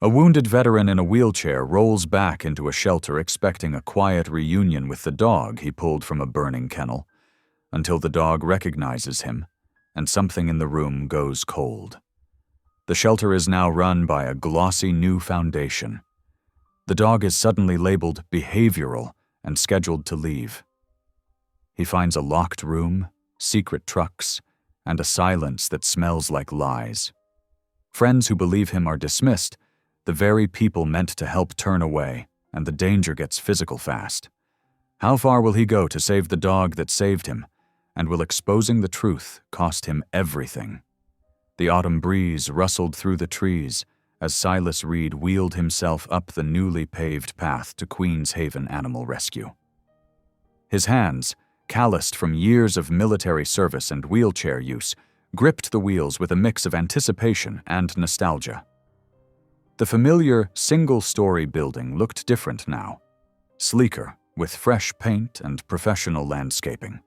A wounded veteran in a wheelchair rolls back into a shelter expecting a quiet reunion with the dog he pulled from a burning kennel, until the dog recognizes him, and something in the room goes cold. The shelter is now run by a glossy new foundation. The dog is suddenly labeled behavioral and scheduled to leave. He finds a locked room, secret trucks, and a silence that smells like lies. Friends who believe him are dismissed, the very people meant to help turn away, and the danger gets physical fast. How far will he go to save the dog that saved him, and will exposing the truth cost him everything? The autumn breeze rustled through the trees as Silas Reed wheeled himself up the newly paved path to Queen's Haven Animal Rescue. His hands, calloused from years of military service and wheelchair use, gripped the wheels with a mix of anticipation and nostalgia. The familiar single-story building looked different now, sleeker, with fresh paint and professional landscaping.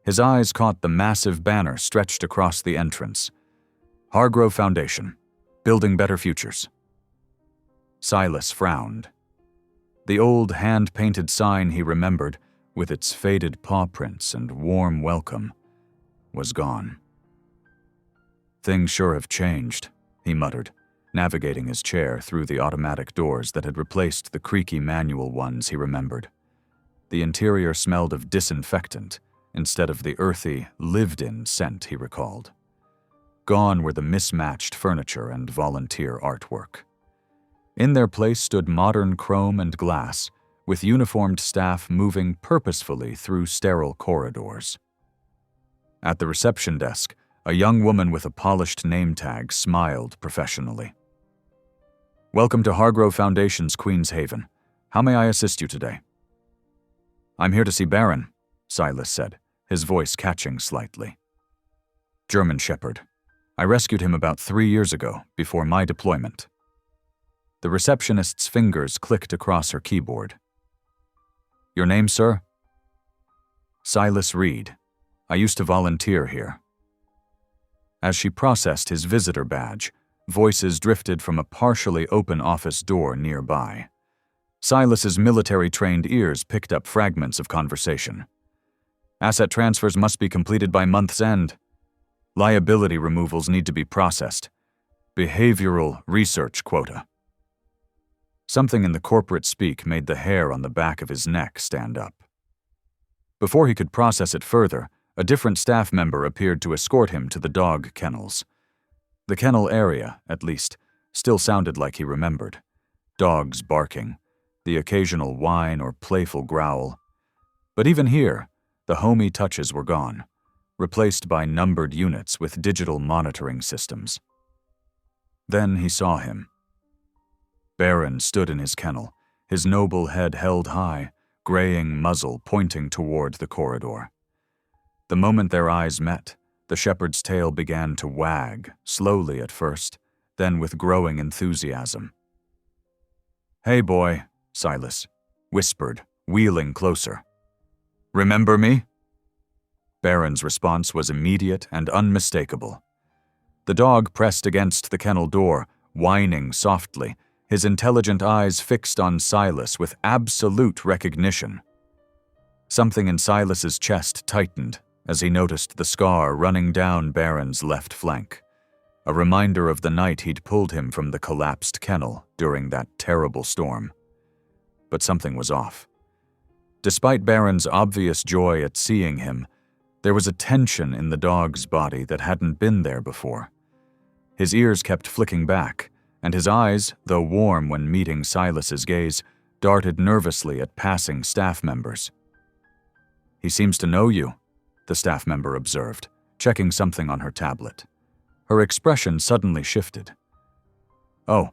His eyes caught the massive banner stretched across the entrance. Hargrove Foundation, building better futures. Silas frowned. The old hand-painted sign he remembered, with its faded paw prints and warm welcome, was gone. Things sure have changed, he muttered, navigating his chair through the automatic doors that had replaced the creaky manual ones he remembered. The interior smelled of disinfectant instead of the earthy, lived-in scent he recalled. Gone were the mismatched furniture and volunteer artwork. In their place stood modern chrome and glass, with uniformed staff moving purposefully through sterile corridors. At the reception desk, a young woman with a polished name tag smiled professionally. "Welcome to Hargrove Foundation's Queen's Haven. How may I assist you today?" "I'm here to see Baron," Silas said, his voice catching slightly. "German Shepherd. I rescued him about 3 years ago, before my deployment." The receptionist's fingers clicked across her keyboard. "Your name, sir?" "Silas Reed. I used to volunteer here." As she processed his visitor badge, voices drifted from a partially open office door nearby. Silas's military-trained ears picked up fragments of conversation. "Asset transfers must be completed by month's end. Liability removals need to be processed. Behavioral research quota." Something in the corporate speak made the hair on the back of his neck stand up. Before he could process it further, a different staff member appeared to escort him to the dog kennels. The kennel area, at least, still sounded like he remembered. Dogs barking, the occasional whine or playful growl. But even here, the homey touches were gone, replaced by numbered units with digital monitoring systems. Then he saw him. Baron stood in his kennel, his noble head held high, graying muzzle pointing toward the corridor. The moment their eyes met, the shepherd's tail began to wag, slowly at first, then with growing enthusiasm. "Hey, boy," Silas whispered, wheeling closer. "Remember me?" Baron's response was immediate and unmistakable. The dog pressed against the kennel door, whining softly, his intelligent eyes fixed on Silas with absolute recognition. Something in Silas's chest tightened as he noticed the scar running down Baron's left flank, a reminder of the night he'd pulled him from the collapsed kennel during that terrible storm. But something was off. Despite Baron's obvious joy at seeing him, there was a tension in the dog's body that hadn't been there before. His ears kept flicking back, and his eyes, though warm when meeting Silas's gaze, darted nervously at passing staff members. "He seems to know you," the staff member observed, checking something on her tablet. Her expression suddenly shifted. "Oh,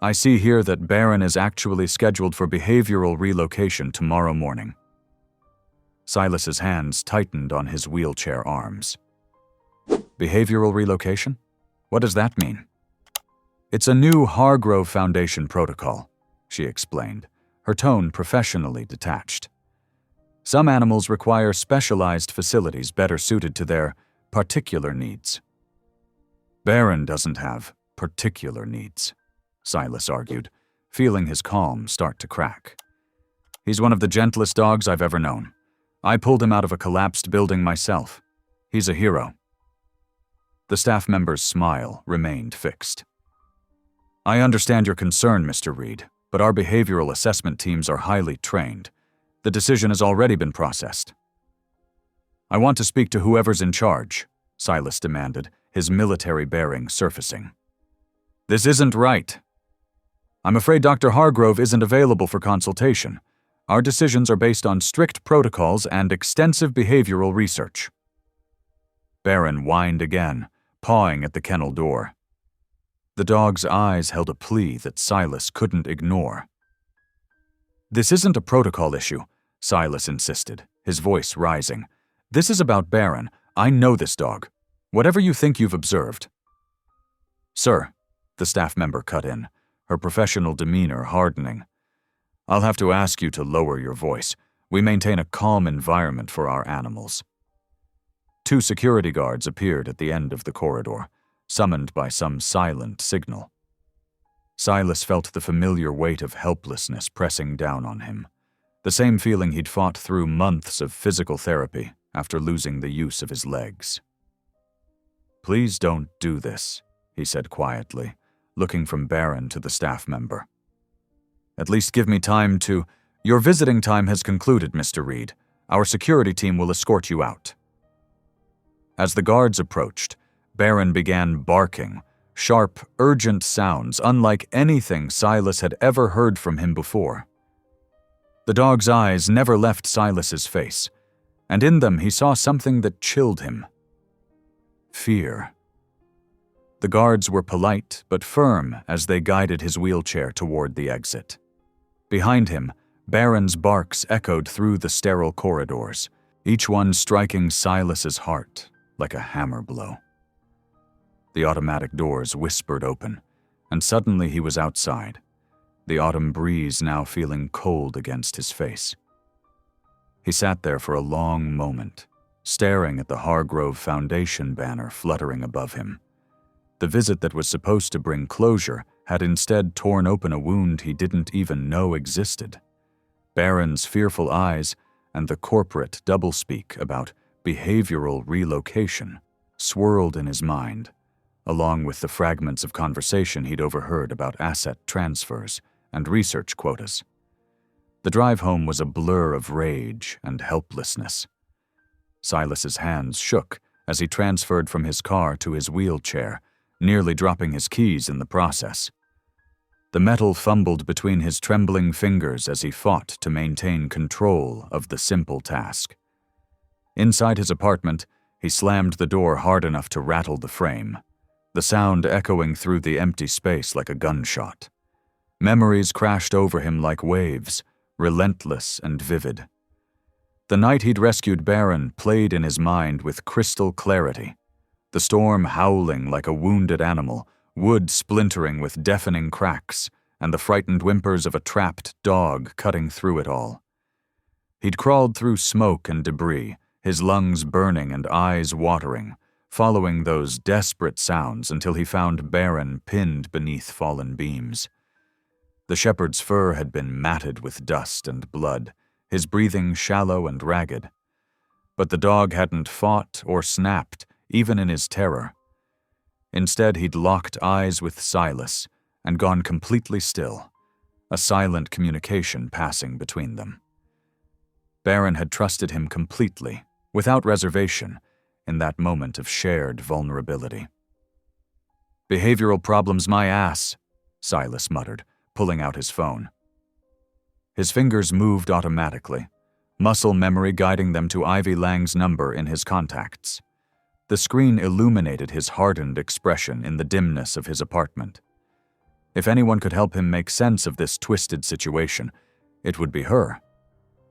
I see here that Baron is actually scheduled for behavioral relocation tomorrow morning." Silas's hands tightened on his wheelchair arms. "Behavioral relocation? What does that mean?" "It's a new Hargrove Foundation protocol," she explained, her tone professionally detached. "Some animals require specialized facilities better suited to their particular needs. Baron doesn't have particular needs." Silas argued, feeling his calm start to crack. He's one of the gentlest dogs I've ever known. I pulled him out of a collapsed building myself. He's a hero. The staff member's smile remained fixed. I understand your concern, Mr. Reed, but our behavioral assessment teams are highly trained. The decision has already been processed. I want to speak to whoever's in charge, Silas demanded, his military bearing surfacing. This isn't right. I'm afraid Dr. Hargrove isn't available for consultation. Our decisions are based on strict protocols and extensive behavioral research. Barron whined again, pawing at the kennel door. The dog's eyes held a plea that Silas couldn't ignore. This isn't a protocol issue, Silas insisted, his voice rising. This is about Barron. I know this dog. Whatever you think you've observed. Sir, the staff member cut in, her professional demeanor hardening. I'll have to ask you to lower your voice. We maintain a calm environment for our animals. 2 security guards appeared at the end of the corridor, summoned by some silent signal. Silas felt the familiar weight of helplessness pressing down on him, the same feeling he'd fought through months of physical therapy after losing the use of his legs. Please don't do this, he said quietly, looking from Barron to the staff member. At least give me time to— Your visiting time has concluded, Mr. Reed. Our security team will escort you out. As the guards approached, Barron began barking, sharp, urgent sounds unlike anything Silas had ever heard from him before. The dog's eyes never left Silas's face, and in them he saw something that chilled him. Fear. The guards were polite but firm as they guided his wheelchair toward the exit. Behind him, Barron's barks echoed through the sterile corridors, each one striking Silas's heart like a hammer blow. The automatic doors whispered open, and suddenly he was outside, the autumn breeze now feeling cold against his face. He sat there for a long moment, staring at the Hargrove Foundation banner fluttering above him. The visit that was supposed to bring closure had instead torn open a wound he didn't even know existed. Barron's fearful eyes and the corporate doublespeak about behavioral relocation swirled in his mind, along with the fragments of conversation he'd overheard about asset transfers and research quotas. The drive home was a blur of rage and helplessness. Silas's hands shook as he transferred from his car to his wheelchair, nearly dropping his keys in the process. The metal fumbled between his trembling fingers as he fought to maintain control of the simple task. Inside his apartment, he slammed the door hard enough to rattle the frame, the sound echoing through the empty space like a gunshot. Memories crashed over him like waves, relentless and vivid. The night he'd rescued Barron played in his mind with crystal clarity, the storm howling like a wounded animal, wood splintering with deafening cracks, and the frightened whimpers of a trapped dog cutting through it all. He'd crawled through smoke and debris, his lungs burning and eyes watering, following those desperate sounds until he found Barron pinned beneath fallen beams. The shepherd's fur had been matted with dust and blood, his breathing shallow and ragged. But the dog hadn't fought or snapped, even in his terror. Instead, he'd locked eyes with Silas and gone completely still, a silent communication passing between them. Barron had trusted him completely, without reservation, in that moment of shared vulnerability. "Behavioral problems my ass," Silas muttered, pulling out his phone. His fingers moved automatically, muscle memory guiding them to Ivy Lang's number in his contacts. The screen illuminated his hardened expression in the dimness of his apartment. If anyone could help him make sense of this twisted situation, it would be her.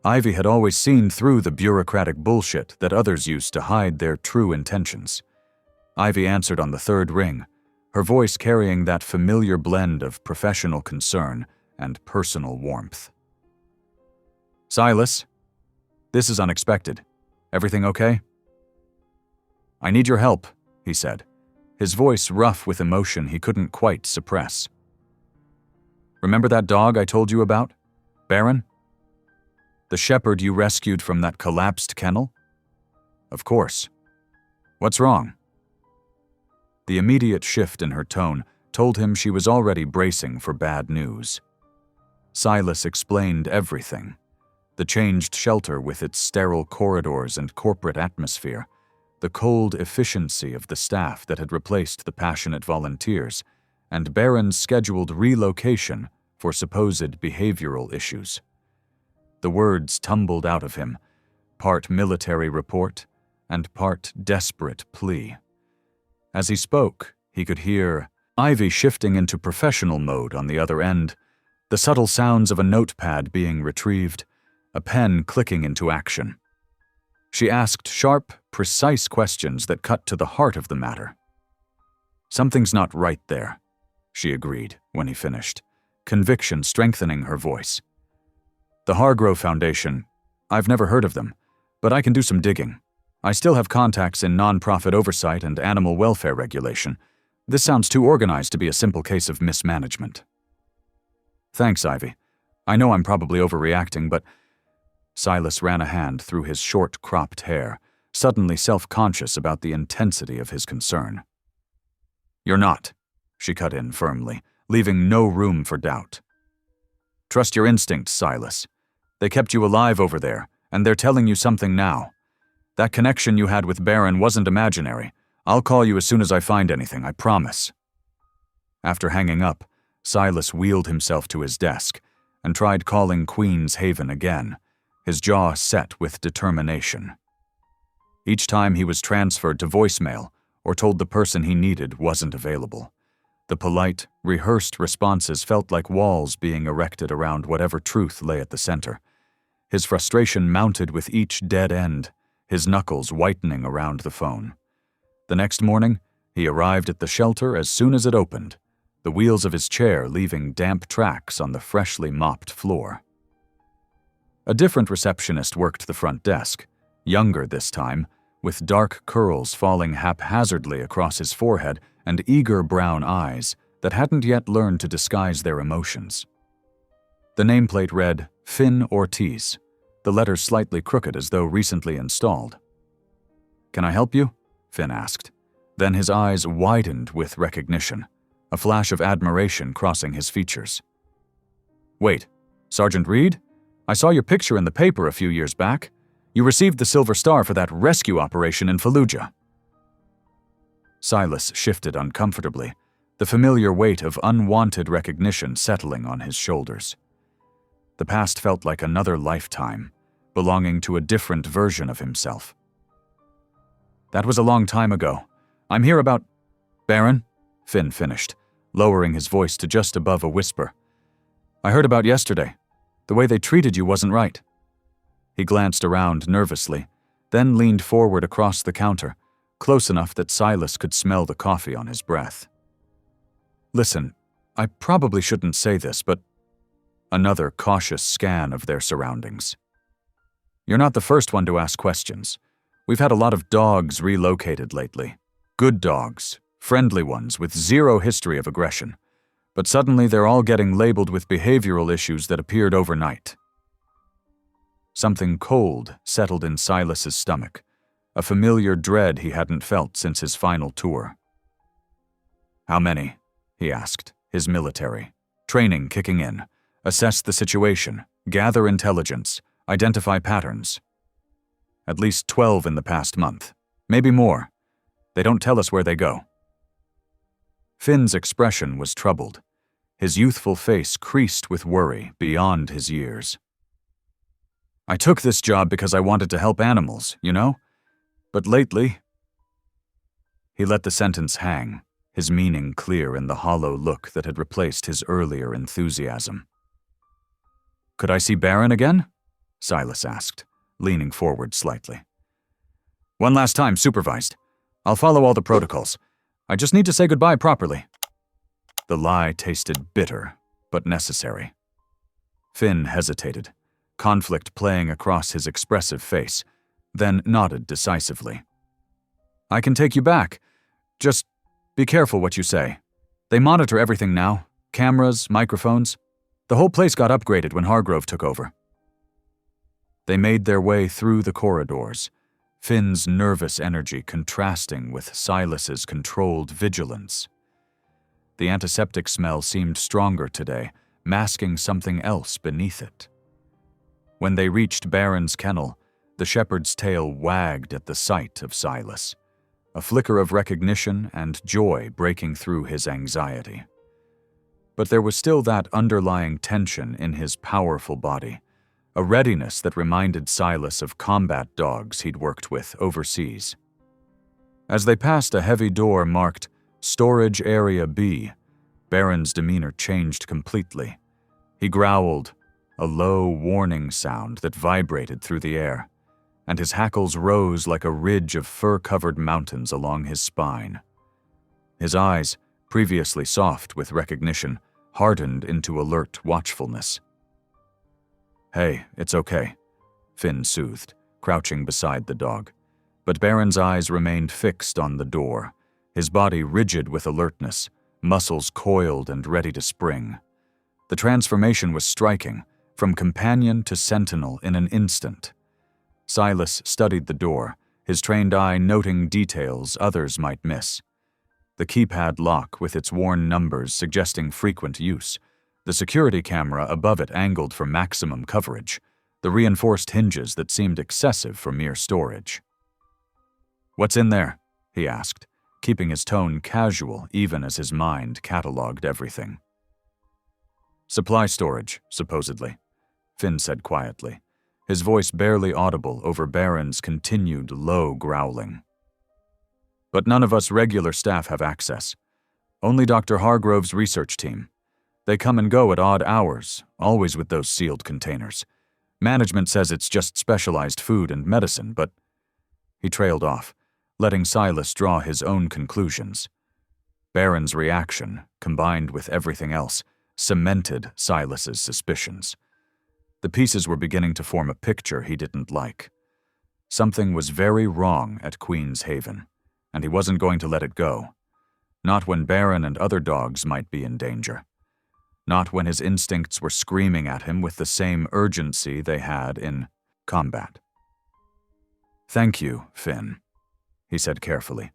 Ivy had always seen through the bureaucratic bullshit that others used to hide their true intentions. Ivy answered on the third ring, her voice carrying that familiar blend of professional concern and personal warmth. "Silas, this is unexpected. Everything okay?" "I need your help," he said, his voice rough with emotion he couldn't quite suppress. Remember that dog I told you about? Baron? The shepherd you rescued from that collapsed kennel? Of course. What's wrong? The immediate shift in her tone told him she was already bracing for bad news. Silas explained everything. The changed shelter with its sterile corridors and corporate atmosphere, the cold efficiency of the staff that had replaced the passionate volunteers, and Baron's scheduled relocation for supposed behavioral issues. The words tumbled out of him, part military report and part desperate plea. As he spoke, he could hear Ivy shifting into professional mode on the other end, the subtle sounds of a notepad being retrieved, a pen clicking into action. She asked sharp, precise questions that cut to the heart of the matter. Something's not right there, she agreed when he finished, conviction strengthening her voice. The Hargrove Foundation, I've never heard of them, but I can do some digging. I still have contacts in nonprofit oversight and animal welfare regulation. This sounds too organized to be a simple case of mismanagement. Thanks, Ivy. I know I'm probably overreacting, but Silas ran a hand through his short, cropped hair, suddenly self-conscious about the intensity of his concern. You're not, she cut in firmly, leaving no room for doubt. Trust your instincts, Silas. They kept you alive over there, and they're telling you something now. That connection you had with Baron wasn't imaginary. I'll call you as soon as I find anything, I promise. After hanging up, Silas wheeled himself to his desk and tried calling Queen's Haven again, his jaw set with determination. Each time he was transferred to voicemail or told the person he needed wasn't available. The polite, rehearsed responses felt like walls being erected around whatever truth lay at the center. His frustration mounted with each dead end, his knuckles whitening around the phone. The next morning, he arrived at the shelter as soon as it opened, the wheels of his chair leaving damp tracks on the freshly mopped floor. A different receptionist worked the front desk, younger this time, with dark curls falling haphazardly across his forehead and eager brown eyes that hadn't yet learned to disguise their emotions. The nameplate read, Finn Ortiz, the letters slightly crooked as though recently installed. Can I help you? Finn asked. Then his eyes widened with recognition, a flash of admiration crossing his features. Wait, Sergeant Reed? I saw your picture in the paper a few years back. You received the Silver Star for that rescue operation in Fallujah. Silas shifted uncomfortably, the familiar weight of unwanted recognition settling on his shoulders. The past felt like another lifetime, belonging to a different version of himself. That was a long time ago. I'm here about… Baron, Finn finished, lowering his voice to just above a whisper. I heard about yesterday. The way they treated you wasn't right. He glanced around nervously, then leaned forward across the counter, close enough that Silas could smell the coffee on his breath. Listen, I probably shouldn't say this, but… Another cautious scan of their surroundings. You're not the first one to ask questions. We've had a lot of dogs relocated lately. Good dogs, friendly ones with zero history of aggression. But suddenly they're all getting labeled with behavioral issues that appeared overnight. Something cold settled in Silas's stomach, a familiar dread he hadn't felt since his final tour. How many? He asked, his military training kicking in. Assess the situation, gather intelligence, identify patterns. At least 12 in the past month, maybe more. They don't tell us where they go. Finn's expression was troubled, his youthful face creased with worry beyond his years. I took this job because I wanted to help animals, you know? But lately… He let the sentence hang, his meaning clear in the hollow look that had replaced his earlier enthusiasm. Could I see Baron again? Silas asked, leaning forward slightly. One last time, supervised. I'll follow all the protocols. I just need to say goodbye properly. The lie tasted bitter, but necessary. Finn hesitated, conflict playing across his expressive face, then nodded decisively. I can take you back. Just be careful what you say. They monitor everything now. Cameras, microphones. The whole place got upgraded when Hargrove took over. They made their way through the corridors, Finn's nervous energy contrasting with Silas's controlled vigilance. The antiseptic smell seemed stronger today, masking something else beneath it. When they reached Baron's kennel, the shepherd's tail wagged at the sight of Silas, a flicker of recognition and joy breaking through his anxiety. But there was still that underlying tension in his powerful body, a readiness that reminded Silas of combat dogs he'd worked with overseas. As they passed a heavy door marked Storage Area B, Baron's demeanor changed completely. He growled, a low, warning sound that vibrated through the air, and his hackles rose like a ridge of fur-covered mountains along his spine. His eyes, previously soft with recognition, hardened into alert watchfulness. "Hey, it's okay," Finn soothed, crouching beside the dog. But Baron's eyes remained fixed on the door, his body rigid with alertness, muscles coiled and ready to spring. The transformation was striking, from companion to sentinel in an instant. Silas studied the door, his trained eye noting details others might miss. The keypad lock with its worn numbers suggesting frequent use, the security camera above it angled for maximum coverage, the reinforced hinges that seemed excessive for mere storage. "What's in there?" he asked, keeping his tone casual even as his mind catalogued everything. "Supply storage, supposedly," Finn said quietly, his voice barely audible over Baron's continued low growling. "But none of us regular staff have access. Only Dr. Hargrove's research team. They come and go at odd hours, always with those sealed containers. Management says it's just specialized food and medicine, but—" He trailed off, letting Silas draw his own conclusions. Baron's reaction, combined with everything else, cemented Silas's suspicions. The pieces were beginning to form a picture he didn't like. Something was very wrong at Queen's Haven, and he wasn't going to let it go. Not when Baron and other dogs might be in danger. Not when his instincts were screaming at him with the same urgency they had in combat. "Thank you, Finn," he said carefully,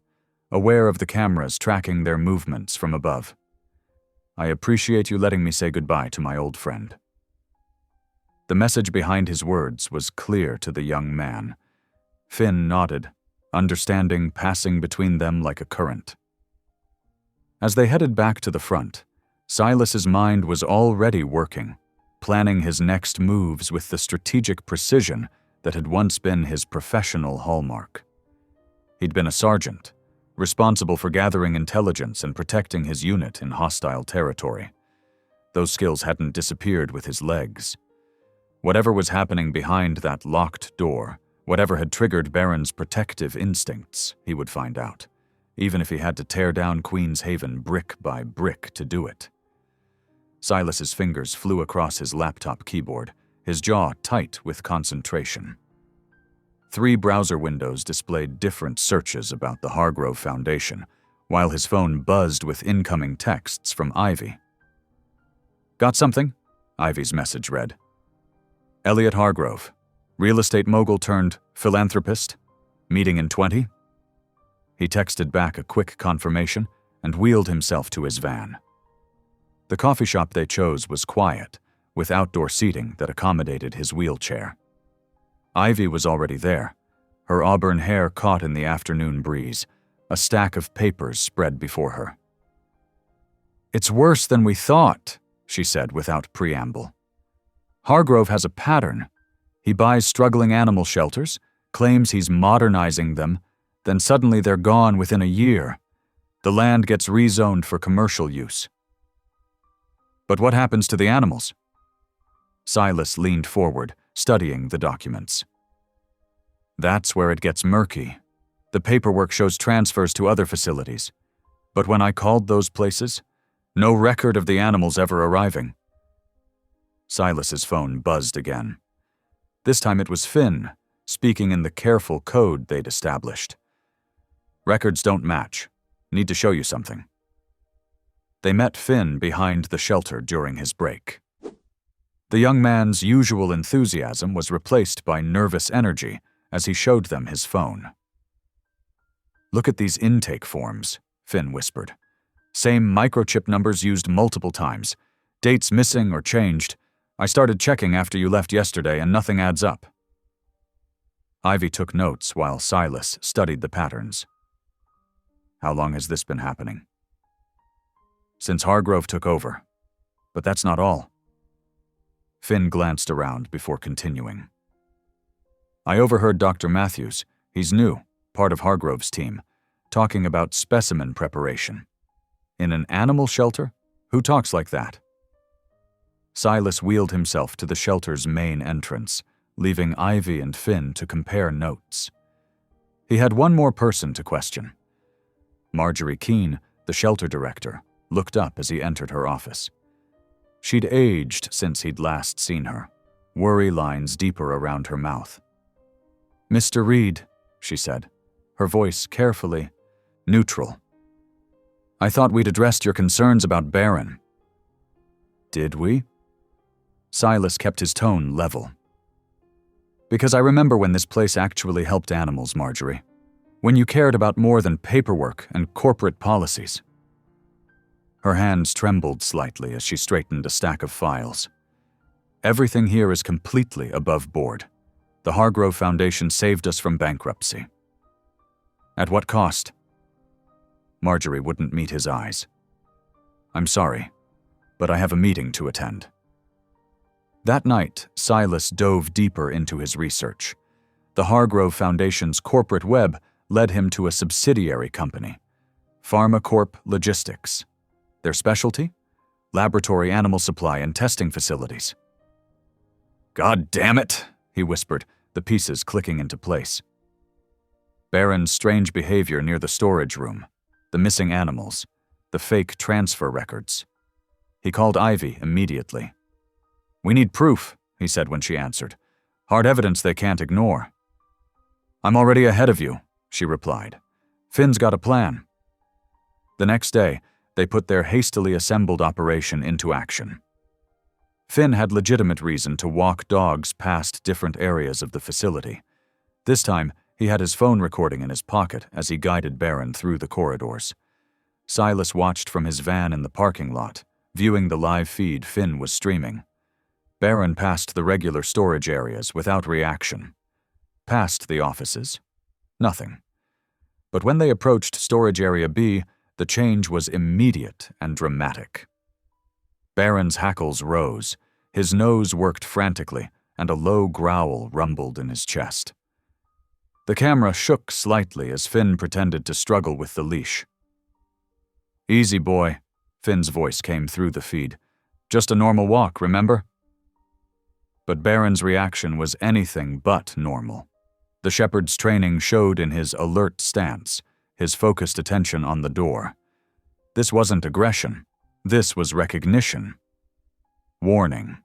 aware of the cameras tracking their movements from above. "I appreciate you letting me say goodbye to my old friend." The message behind his words was clear to the young man. Finn nodded, understanding passing between them like a current. As they headed back to the front, Silas's mind was already working, planning his next moves with the strategic precision that had once been his professional hallmark. He'd been a sergeant, responsible for gathering intelligence and protecting his unit in hostile territory. Those skills hadn't disappeared with his legs. Whatever was happening behind that locked door, whatever had triggered Baron's protective instincts, he would find out, even if he had to tear down Queen's Haven brick by brick to do it. Silas's fingers flew across his laptop keyboard, his jaw tight with concentration. 3 browser windows displayed different searches about the Hargrove Foundation, while his phone buzzed with incoming texts from Ivy. "Got something?" Ivy's message read. "Elliot Hargrove, real estate mogul turned philanthropist, meeting in 20? He texted back a quick confirmation and wheeled himself to his van. The coffee shop they chose was quiet, with outdoor seating that accommodated his wheelchair. Ivy was already there, her auburn hair caught in the afternoon breeze, a stack of papers spread before her. "It's worse than we thought," she said without preamble. "Hargrove has a pattern. He buys struggling animal shelters, claims he's modernizing them, then suddenly they're gone within a year. The land gets rezoned for commercial use." "But what happens to the animals?" Silas leaned forward, studying the documents. "That's where it gets murky. The paperwork shows transfers to other facilities. But when I called those places, no record of the animals ever arriving." Silas's phone buzzed again. This time it was Finn, speaking in the careful code they'd established. "Records don't match. Need to show you something." They met Finn behind the shelter during his break. The young man's usual enthusiasm was replaced by nervous energy as he showed them his phone. "Look at these intake forms," Finn whispered. "Same microchip numbers used multiple times. Dates missing or changed. I started checking after you left yesterday and nothing adds up." Ivy took notes while Silas studied the patterns. "How long has this been happening?" "Since Hargrove took over. But that's not all." Finn glanced around before continuing. "I overheard Dr. Matthews, he's new, part of Hargrove's team, talking about specimen preparation. In an animal shelter? Who talks like that?" Silas wheeled himself to the shelter's main entrance, leaving Ivy and Finn to compare notes. He had one more person to question. Marjorie Keene, the shelter director, looked up as he entered her office. She'd aged since he'd last seen her, worry lines deeper around her mouth. "Mr. Reed," she said, her voice carefully neutral. "I thought we'd addressed your concerns about Barron." "Did we?" Silas kept his tone level. "Because I remember when this place actually helped animals, Marjorie. When you cared about more than paperwork and corporate policies." Her hands trembled slightly as she straightened a stack of files. "Everything here is completely above board. The Hargrove Foundation saved us from bankruptcy." "At what cost?" Marjorie wouldn't meet his eyes. "I'm sorry, but I have a meeting to attend." That night, Silas dove deeper into his research. The Hargrove Foundation's corporate web led him to a subsidiary company, PharmaCorp Logistics. Their specialty? Laboratory animal supply and testing facilities. "God damn it," he whispered, the pieces clicking into place. Barron's strange behavior near the storage room, the missing animals, the fake transfer records. He called Ivy immediately. "We need proof," he said when she answered. "Hard evidence they can't ignore." "I'm already ahead of you," she replied. "Finn's got a plan." The next day, they put their hastily assembled operation into action. Finn had legitimate reason to walk dogs past different areas of the facility. This time, he had his phone recording in his pocket as he guided Barron through the corridors. Silas watched from his van in the parking lot, viewing the live feed Finn was streaming. Barron passed the regular storage areas without reaction. Past the offices, nothing. But when they approached Storage Area B, the change was immediate and dramatic. Barron's hackles rose, his nose worked frantically, and a low growl rumbled in his chest. The camera shook slightly as Finn pretended to struggle with the leash. "Easy, boy," Finn's voice came through the feed. "Just a normal walk, remember?" But Barron's reaction was anything but normal. The shepherd's training showed in his alert stance, his focused attention on the door. This wasn't aggression. This was recognition. Warning.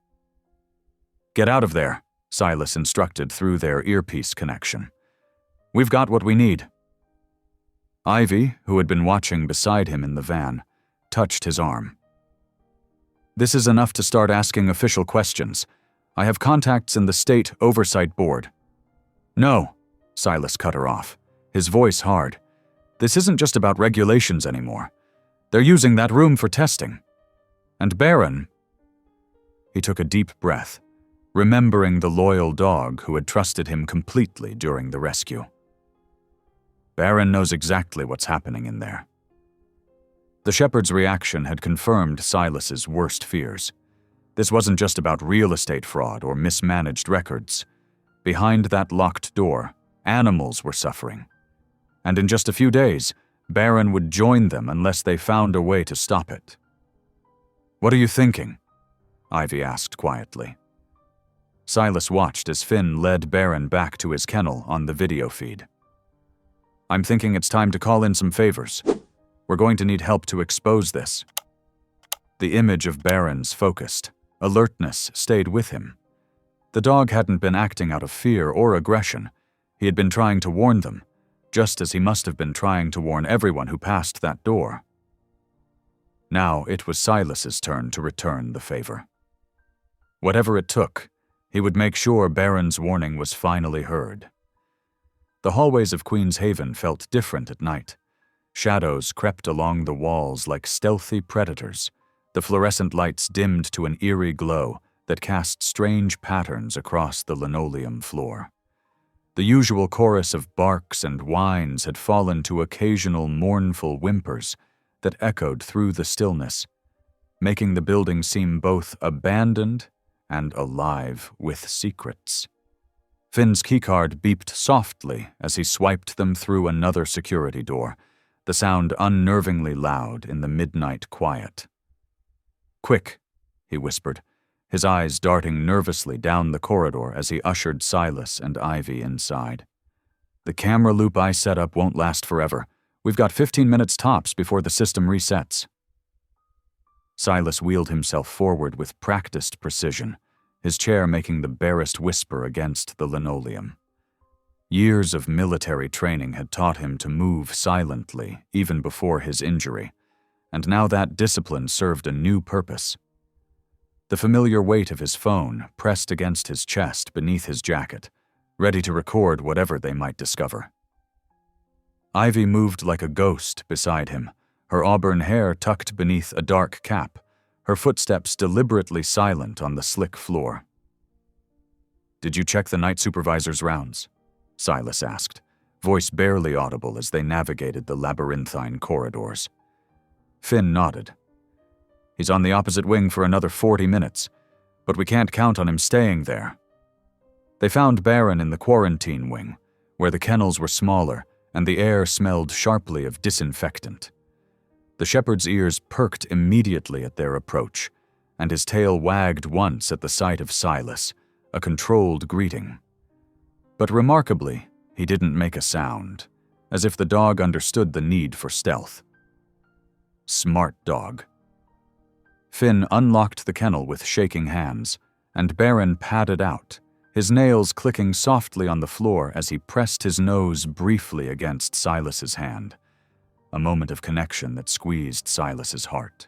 "Get out of there," Silas instructed through their earpiece connection. "We've got what we need." Ivy, who had been watching beside him in the van, touched his arm. "This is enough to start asking official questions. I have contacts in the State Oversight Board." "No," Silas cut her off, his voice hard. "This isn't just about regulations anymore. They're using that room for testing. And Barron..." He took a deep breath, remembering the loyal dog who had trusted him completely during the rescue. Barron knows exactly what's happening in there. The shepherd's reaction had confirmed Silas's worst fears. This wasn't just about real estate fraud or mismanaged records. Behind that locked door, animals were suffering. And in just a few days, Barron would join them unless they found a way to stop it. "What are you thinking?" Ivy asked quietly. Silas watched as Finn led Barron back to his kennel on the video feed. "I'm thinking it's time to call in some favors. We're going to need help to expose this." The image of Barron's focused alertness stayed with him. The dog hadn't been acting out of fear or aggression. He had been trying to warn them, just as he must have been trying to warn everyone who passed that door. Now it was Silas's turn to return the favor. Whatever it took, he would make sure Barron's warning was finally heard. The hallways of Queen's Haven felt different at night. Shadows crept along the walls like stealthy predators, the fluorescent lights dimmed to an eerie glow that cast strange patterns across the linoleum floor. The usual chorus of barks and whines had fallen to occasional mournful whimpers that echoed through the stillness, making the building seem both abandoned and alive with secrets. Finn's keycard beeped softly as he swiped them through another security door, the sound unnervingly loud in the midnight quiet. "Quick," he whispered, his eyes darting nervously down the corridor as he ushered Silas and Ivy inside. "The camera loop I set up won't last forever. We've got 15 minutes tops before the system resets." Silas wheeled himself forward with practiced precision, his chair making the barest whisper against the linoleum. Years of military training had taught him to move silently even before his injury, and now that discipline served a new purpose. The familiar weight of his phone pressed against his chest beneath his jacket, ready to record whatever they might discover. Ivy moved like a ghost beside him, her auburn hair tucked beneath a dark cap, her footsteps deliberately silent on the slick floor. "Did you check the night supervisor's rounds?" Silas asked, voice barely audible as they navigated the labyrinthine corridors. Finn nodded. "He's on the opposite wing for another 40 minutes, but we can't count on him staying there." They found Barron in the quarantine wing, where the kennels were smaller and the air smelled sharply of disinfectant. The shepherd's ears perked immediately at their approach, and his tail wagged once at the sight of Silas, a controlled greeting. But remarkably, he didn't make a sound, as if the dog understood the need for stealth. Smart dog. Finn unlocked the kennel with shaking hands, and Barron padded out, his nails clicking softly on the floor as he pressed his nose briefly against Silas's hand, a moment of connection that squeezed Silas's heart.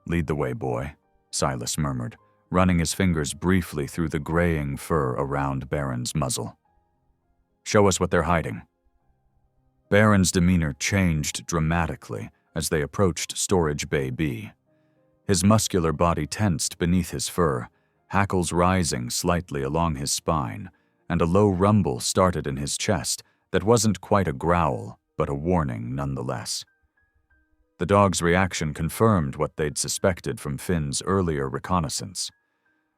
"Lead the way, boy," Silas murmured, running his fingers briefly through the graying fur around Barron's muzzle. "Show us what they're hiding." Barron's demeanor changed dramatically as they approached Storage Bay B. His muscular body tensed beneath his fur, hackles rising slightly along his spine, and a low rumble started in his chest that wasn't quite a growl, but a warning nonetheless. The dog's reaction confirmed what they'd suspected from Finn's earlier reconnaissance.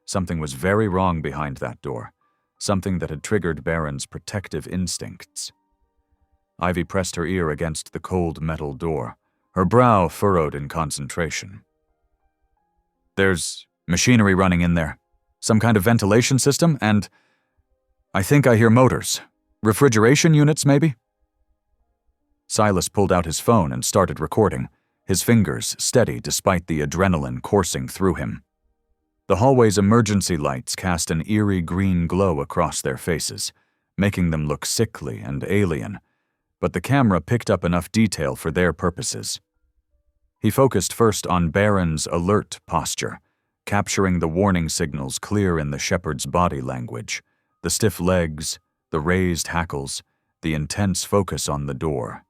Something was very wrong behind that door, something that had triggered Barron's protective instincts. Ivy pressed her ear against the cold metal door, her brow furrowed in concentration. "There's machinery running in there, some kind of ventilation system, and I think I hear motors. Refrigeration units, maybe?" Silas pulled out his phone and started recording, his fingers steady despite the adrenaline coursing through him. The hallway's emergency lights cast an eerie green glow across their faces, making them look sickly and alien, but the camera picked up enough detail for their purposes. He focused first on Barron's alert posture, capturing the warning signals clear in the shepherd's body language, the stiff legs, the raised hackles, the intense focus on the door.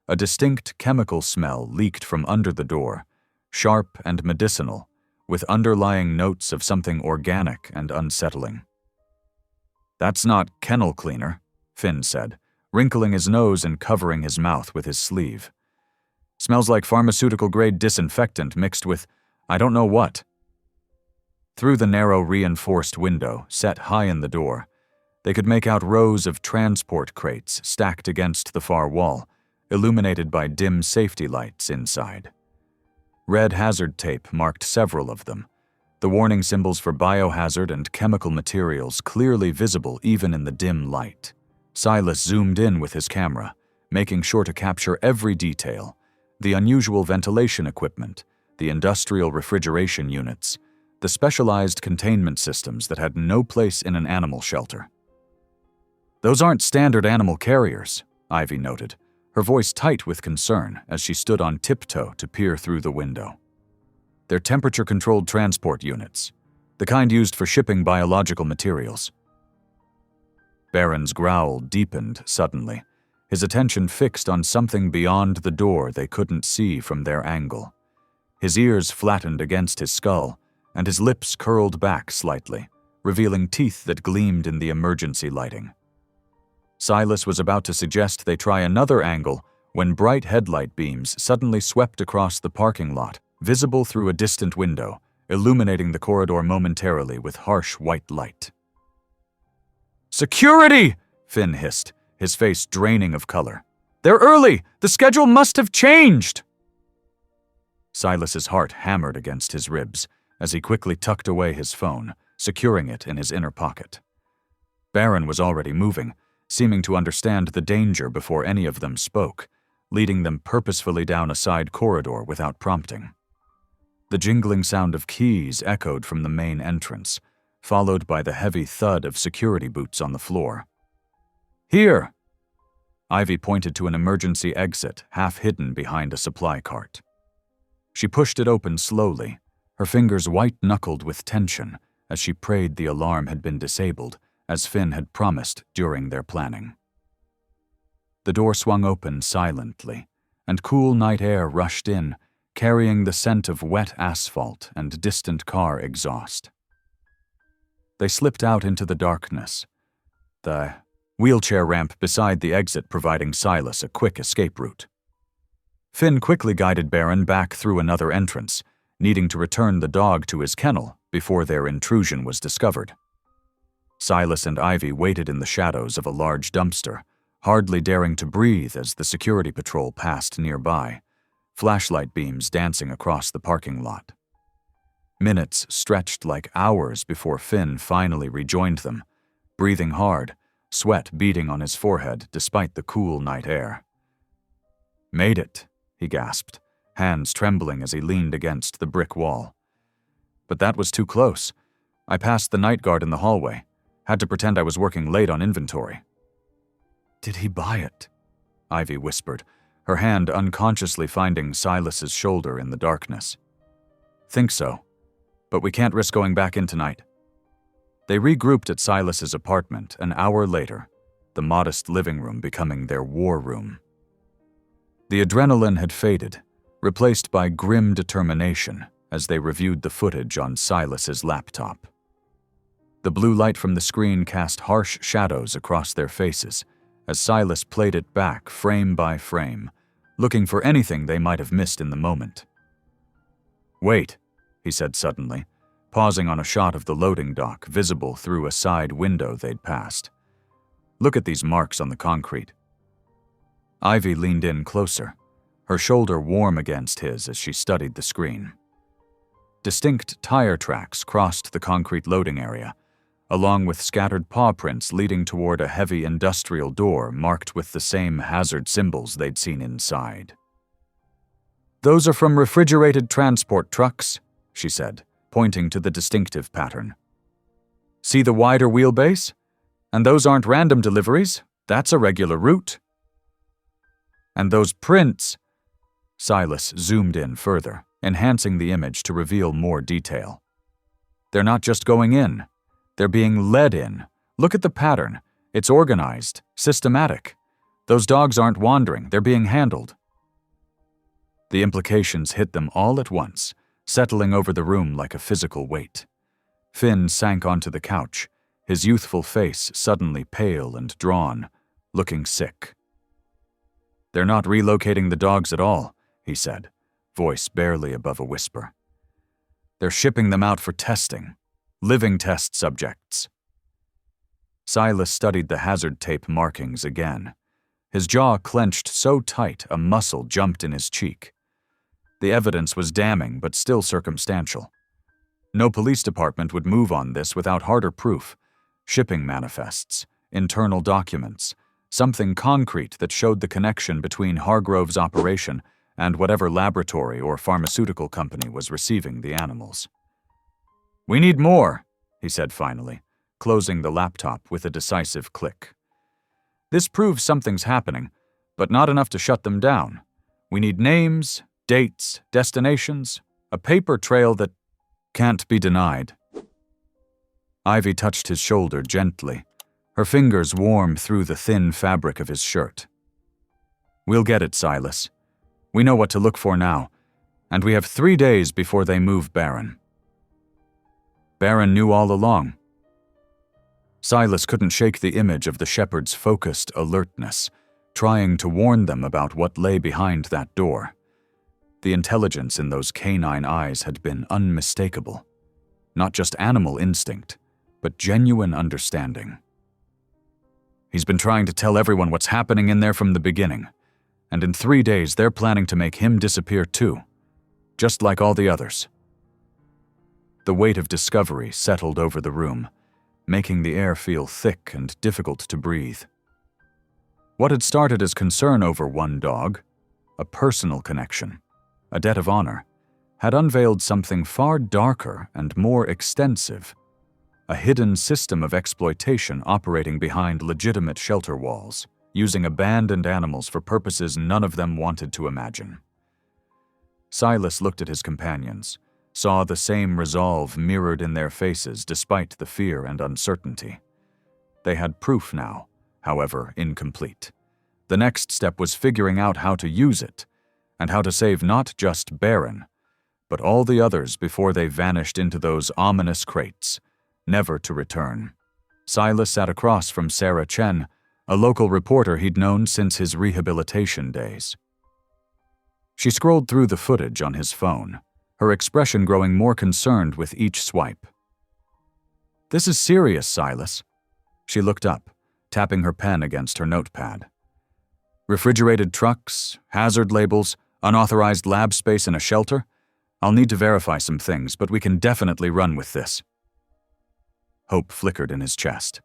A distinct chemical smell leaked from under the door, sharp and medicinal, with underlying notes of something organic and unsettling. "That's not kennel cleaner," Finn said, wrinkling his nose and covering his mouth with his sleeve. "Smells like pharmaceutical-grade disinfectant mixed with I don't know what." Through the narrow reinforced window, set high in the door, they could make out rows of transport crates stacked against the far wall, illuminated by dim safety lights inside. Red hazard tape marked several of them, the warning symbols for biohazard and chemical materials clearly visible even in the dim light. Silas zoomed in with his camera, making sure to capture every detail: the unusual ventilation equipment, the industrial refrigeration units, the specialized containment systems that had no place in an animal shelter. "Those aren't standard animal carriers," Ivy noted, her voice tight with concern as she stood on tiptoe to peer through the window. "They're temperature-controlled transport units. the kind used for shipping biological materials. Baron's growl deepened suddenly, his attention fixed on something beyond the door they couldn't see from their angle. His ears flattened against his skull, and his lips curled back slightly, revealing teeth that gleamed in the emergency lighting. Silas was about to suggest they try another angle when bright headlight beams suddenly swept across the parking lot, visible through a distant window, illuminating the corridor momentarily with harsh white light. "Security!" Finn hissed, his face draining of color. "They're early! The schedule must have changed!" Silas's heart hammered against his ribs as he quickly tucked away his phone, securing it in his inner pocket. Baron was already moving, seeming to understand the danger before any of them spoke, leading them purposefully down a side corridor without prompting. The jingling sound of keys echoed from the main entrance, followed by the heavy thud of security boots on the floor. "Here!" Ivy pointed to an emergency exit half hidden behind a supply cart. She pushed it open slowly, her fingers white-knuckled with tension as she prayed the alarm had been disabled, as Finn had promised during their planning. The door swung open silently, and cool night air rushed in, carrying the scent of wet asphalt and distant car exhaust. They slipped out into the darkness, the wheelchair ramp beside the exit providing Silas a quick escape route. Finn quickly guided Baron back through another entrance, needing to return the dog to his kennel before their intrusion was discovered. Silas and Ivy waited in the shadows of a large dumpster, hardly daring to breathe as the security patrol passed nearby, flashlight beams dancing across the parking lot. Minutes stretched like hours before Finn finally rejoined them, breathing hard, sweat beading on his forehead despite the cool night air. "Made it," he gasped, hands trembling as he leaned against the brick wall. "But that was too close. I passed the night guard in the hallway. Had to pretend I was working late on inventory." "Did he buy it?" Ivy whispered, her hand unconsciously finding Silas's shoulder in the darkness. "Think so, but we can't risk going back in tonight." They regrouped at Silas's apartment an hour later, the modest living room becoming their war room. The adrenaline had faded, replaced by grim determination as they reviewed the footage on Silas's laptop. The blue light from the screen cast harsh shadows across their faces as Silas played it back frame by frame, looking for anything they might have missed in the moment. "Wait," he said suddenly, pausing on a shot of the loading dock visible through a side window they'd passed. "Look at these marks on the concrete." Ivy leaned in closer, her shoulder warm against his as she studied the screen. Distinct tire tracks crossed the concrete loading area, along with scattered paw prints leading toward a heavy industrial door marked with the same hazard symbols they'd seen inside. "Those are from refrigerated transport trucks," she said, pointing to the distinctive pattern. "See the wider wheelbase? And those aren't random deliveries, that's a regular route. And those prints—" Silas zoomed in further, enhancing the image to reveal more detail. "They're not just going in. They're being led in. Look at the pattern. It's organized, systematic. Those dogs aren't wandering, they're being handled." The implications hit them all at once, settling over the room like a physical weight. Finn sank onto the couch, his youthful face suddenly pale and drawn, looking sick. "They're not relocating the dogs at all," he said, voice barely above a whisper. "They're shipping them out for testing. Living test subjects." Silas studied the hazard tape markings again. His jaw clenched so tight a muscle jumped in his cheek. The evidence was damning but still circumstantial. No police department would move on this without harder proof: shipping manifests, internal documents, something concrete that showed the connection between Hargrove's operation and whatever laboratory or pharmaceutical company was receiving the animals. "We need more," he said finally, closing the laptop with a decisive click. "This proves something's happening, but not enough to shut them down. We need names, dates, destinations, a paper trail that can't be denied," Ivy touched his shoulder gently, her fingers warm through the thin fabric of his shirt. "We'll get it, Silas. We know what to look for now, and we have 3 days before they move Baron." Baron knew all along. Silas couldn't shake the image of the shepherd's focused alertness, trying to warn them about what lay behind that door. The intelligence in those canine eyes had been unmistakable. Not just animal instinct, but genuine understanding. "He's been trying to tell everyone what's happening in there from the beginning, and in 3 days they're planning to make him disappear too, just like all the others." The weight of discovery settled over the room, making the air feel thick and difficult to breathe. What had started as concern over one dog, a personal connection, a debt of honor, had unveiled something far darker and more extensive, a hidden system of exploitation operating behind legitimate shelter walls, using abandoned animals for purposes none of them wanted to imagine. Silas looked at his companions, saw the same resolve mirrored in their faces despite the fear and uncertainty. They had proof now, however incomplete. The next step was figuring out how to use it, and how to save not just Baron, but all the others before they vanished into those ominous crates, never to return. Silas sat across from Sarah Chen, a local reporter he'd known since his rehabilitation days. She scrolled through the footage on his phone, her expression growing more concerned with each swipe. "This is serious, Silas." She looked up, tapping her pen against her notepad. "Refrigerated trucks, hazard labels, unauthorized lab space in a shelter? I'll need to verify some things, but we can definitely run with this." Hope flickered in his chest.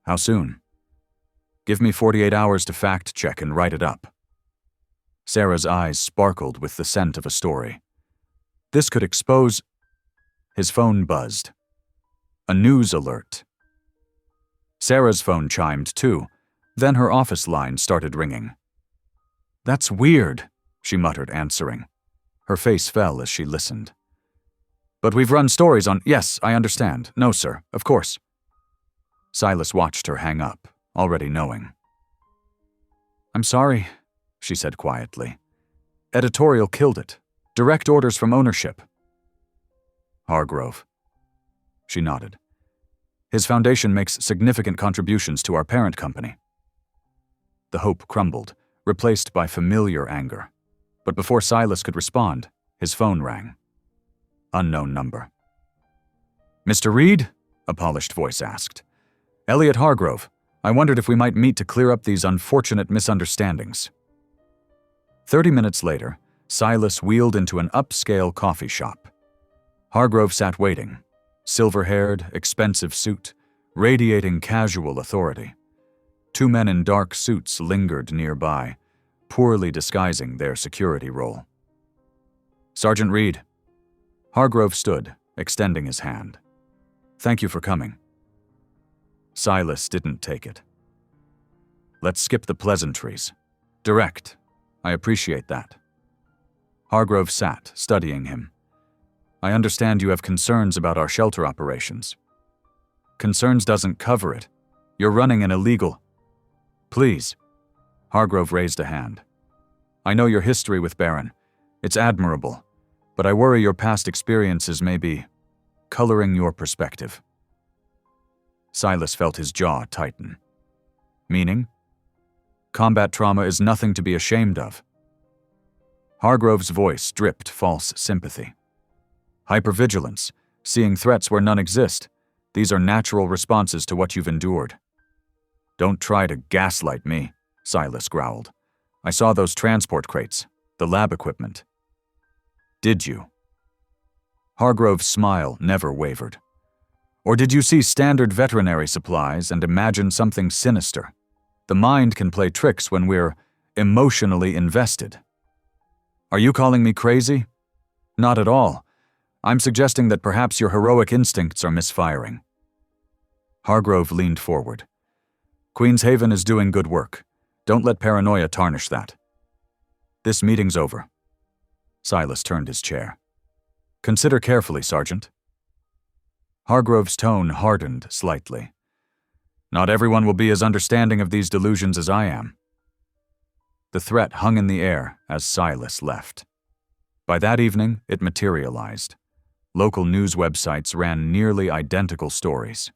"How soon?" "Give me 48 hours to fact-check and write it up." Sarah's eyes sparkled with the scent of a story. This could expose... His phone buzzed. A news alert. Sarah's phone chimed too, then her office line started ringing. "That's weird," she muttered, answering. Her face fell as she listened. "But we've run stories on..." "Yes, I understand. No, sir, of course." Silas watched her hang up, already knowing. "I'm sorry," she said quietly. "Editorial killed it. Direct orders from ownership." "Hargrove." She nodded. "His foundation makes significant contributions to our parent company." The hope crumbled, replaced by familiar anger. But before Silas could respond, his phone rang. Unknown number. "Mr. Reed?" a polished voice asked. "Elliot Hargrove. I wondered if we might meet to clear up these unfortunate misunderstandings." 30 minutes later, Silas wheeled into an upscale coffee shop. Hargrove sat waiting, silver-haired, expensive suit, radiating casual authority. 2 men in dark suits lingered nearby, poorly disguising their security role. "Sergeant Reed." Hargrove stood, extending his hand. "Thank you for coming." Silas didn't take it. "Let's skip the pleasantries. Direct. I appreciate that." Hargrove sat, studying him. "I understand you have concerns about our shelter operations." "Concerns doesn't cover it. You're running an illegal..." "Please." Hargrove raised a hand. "I know your history with Baron. It's admirable, but I worry your past experiences may be coloring your perspective." Silas felt his jaw tighten. "Meaning?" "Combat trauma is nothing to be ashamed of." Hargrove's voice dripped false sympathy. "Hypervigilance, seeing threats where none exist, these are natural responses to what you've endured." "Don't try to gaslight me," Silas growled. "I saw those transport crates, the lab equipment." "Did you?" Hargrove's smile never wavered. "Or did you see standard veterinary supplies and imagine something sinister? The mind can play tricks when we're emotionally invested." "Are you calling me crazy?" "Not at all. I'm suggesting that perhaps your heroic instincts are misfiring." Hargrove leaned forward. "Queenshaven is doing good work. Don't let paranoia tarnish that." "This meeting's over." Silas turned his chair. "Consider carefully, Sergeant." Hargrove's tone hardened slightly. Not everyone will be as understanding of these delusions as I am. The threat hung in the air as Silas left. By that evening, it materialized. Local news websites ran nearly identical stories.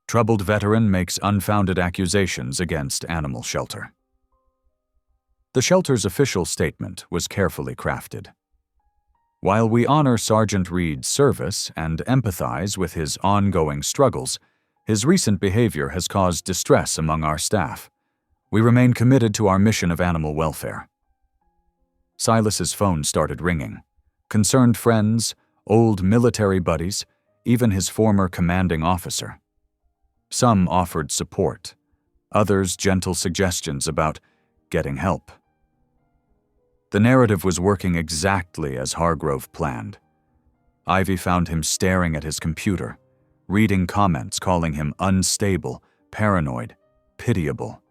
Troubled veteran makes unfounded accusations against animal shelter. The shelter's official statement was carefully crafted. While we honor Sergeant Reed's service and empathize with his ongoing struggles, his recent behavior has caused distress among our staff. We remain committed to our mission of animal welfare. Silas's phone started ringing. Concerned friends, old military buddies, even his former commanding officer. Some offered support, others gentle suggestions about getting help. The narrative was working exactly as Hargrove planned. Ivy found him staring at his computer, reading comments calling him unstable, paranoid, pitiable.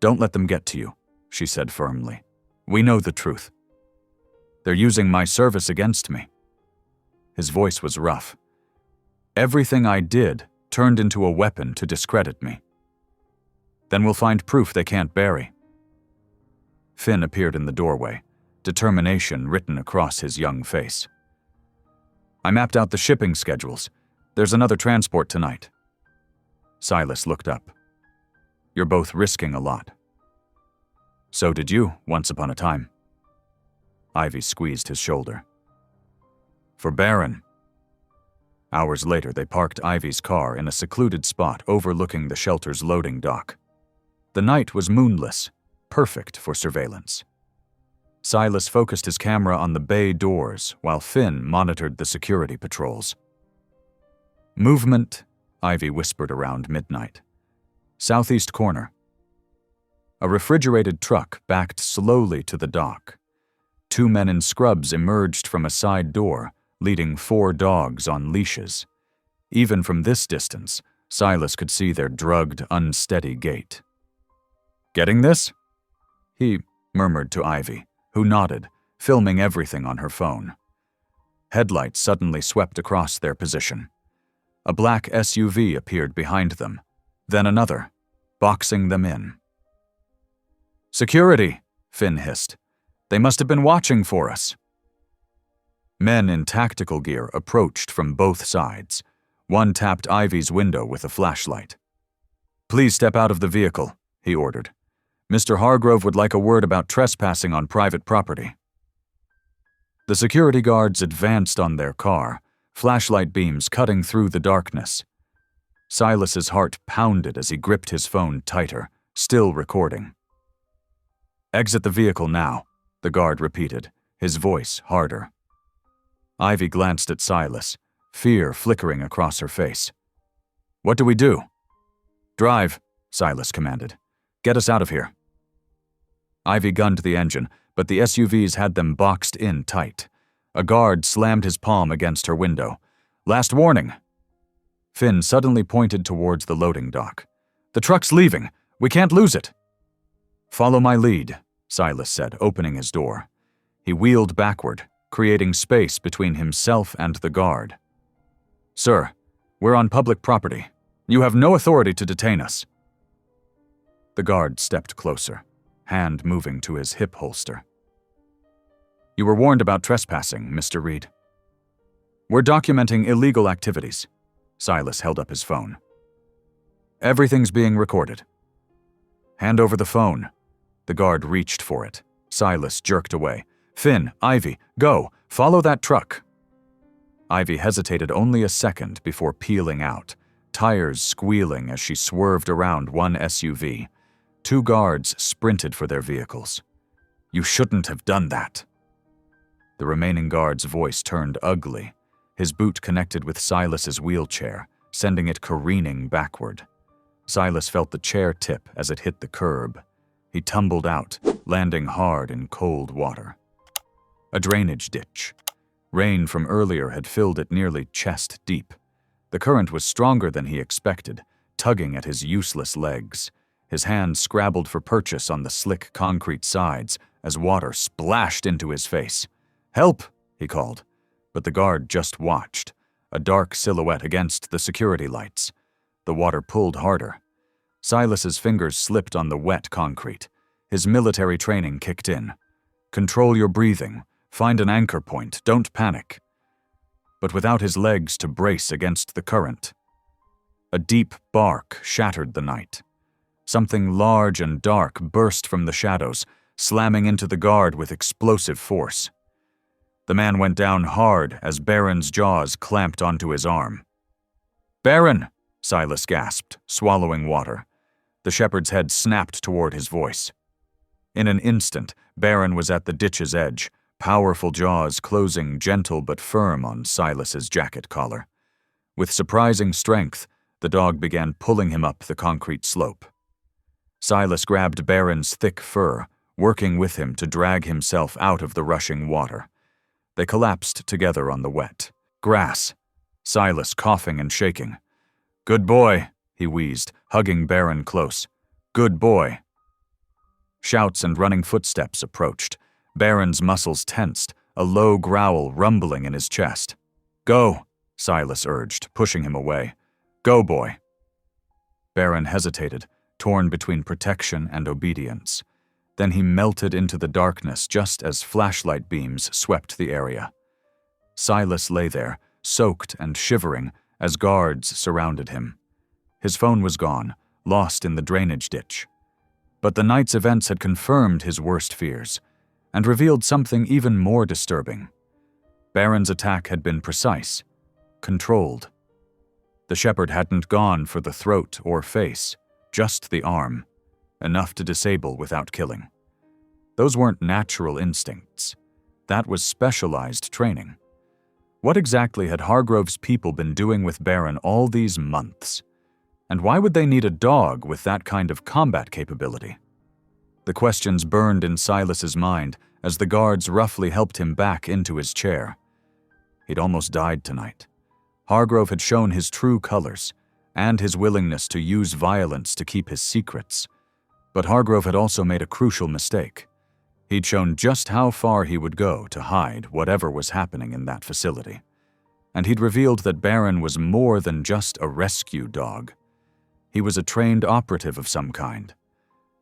"Don't let them get to you," she said firmly. "We know the truth. They're using my service against me." His voice was rough. "Everything I did turned into a weapon to discredit me. Then we'll find proof they can't bury." Finn appeared in the doorway, determination written across his young face. "I mapped out the shipping schedules. There's another transport tonight." Silas looked up. "You're both risking a lot." "So did you, once upon a time." Ivy squeezed his shoulder. "For Baron." Hours later, they parked Ivy's car in a secluded spot overlooking the shelter's loading dock. The night was moonless, perfect for surveillance. Silas focused his camera on the bay doors while Finn monitored the security patrols. "Movement," Ivy whispered around midnight. "Southeast corner." A refrigerated truck backed slowly to the dock. 2 men in scrubs emerged from a side door, leading 4 dogs on leashes. Even from this distance, Silas could see their drugged, unsteady gait. "Getting this?" he murmured to Ivy, who nodded, filming everything on her phone. Headlights suddenly swept across their position. A black SUV appeared behind them, then another, boxing them in. "Security," Finn hissed. "They must have been watching for us." Men in tactical gear approached from both sides. One tapped Ivy's window with a flashlight. "Please step out of the vehicle," he ordered. "Mr. Hargrove would like a word about trespassing on private property." The security guards advanced on their car, flashlight beams cutting through the darkness. Silas's heart pounded as he gripped his phone tighter, still recording. "Exit the vehicle now," the guard repeated, his voice harder. Ivy glanced at Silas, fear flickering across her face. "What do we do?" "Drive," Silas commanded. "Get us out of here." Ivy gunned the engine, but the SUVs had them boxed in tight. A guard slammed his palm against her window. "Last warning." Finn suddenly pointed towards the loading dock. "The truck's leaving. We can't lose it." "Follow my lead," Silas said, opening his door. He wheeled backward, creating space between himself and the guard. "Sir, we're on public property. You have no authority to detain us." The guard stepped closer, hand moving to his hip holster. "You were warned about trespassing, Mr. Reed." "We're documenting illegal activities." Silas held up his phone. "Everything's being recorded." "Hand over the phone." The guard reached for it. Silas jerked away. "Finn, Ivy, go! Follow that truck!" Ivy hesitated only a second before peeling out, tires squealing as she swerved around one SUV. 2 guards sprinted for their vehicles. "You shouldn't have done that." The remaining guard's voice turned ugly. His boot connected with Silas's wheelchair, sending it careening backward. Silas felt the chair tip as it hit the curb. He tumbled out, landing hard in cold water. A drainage ditch. Rain from earlier had filled it nearly chest deep. The current was stronger than he expected, tugging at his useless legs. His hands scrabbled for purchase on the slick concrete sides as water splashed into his face. "Help!" he called, but the guard just watched. a dark silhouette against the security lights. The water pulled harder. Silas's fingers slipped on the wet concrete. His military training kicked in. Control your breathing. Find an anchor point. Don't panic. But without his legs to brace against the current, a deep bark shattered the night. Something large and dark burst from the shadows, slamming into the guard with explosive force. The man went down hard as Baron's jaws clamped onto his arm. "Baron!" Silas gasped, swallowing water. The shepherd's head snapped toward his voice. In an instant, Baron was at the ditch's edge, powerful jaws closing gentle but firm on Silas's jacket collar. With surprising strength, the dog began pulling him up the concrete slope. Silas grabbed Baron's thick fur, working with him to drag himself out of the rushing water. They collapsed together on the wet grass, Silas coughing and shaking. "Good boy," he wheezed, hugging Baron close. "Good boy." Shouts and running footsteps approached. Baron's muscles tensed, a low growl rumbling in his chest. "Go," Silas urged, pushing him away. "Go, boy." Baron hesitated, torn between protection and obedience. Then he melted into the darkness just as flashlight beams swept the area. Silas lay there, soaked and shivering, as guards surrounded him. His phone was gone, lost in the drainage ditch. But the night's events had confirmed his worst fears, and revealed something even more disturbing. Baron's attack had been precise, controlled. The shepherd hadn't gone for the throat or face, just the arm, enough to disable without killing. Those weren't natural instincts. That was specialized training. What exactly had Hargrove's people been doing with Baron all these months? And why would they need a dog with that kind of combat capability? The questions burned in Silas's mind as the guards roughly helped him back into his chair. He'd almost died tonight. Hargrove had shown his true colors, and his willingness to use violence to keep his secrets. But Hargrove had also made a crucial mistake. He'd shown just how far he would go to hide whatever was happening in that facility. And he'd revealed that Baron was more than just a rescue dog. He was a trained operative of some kind.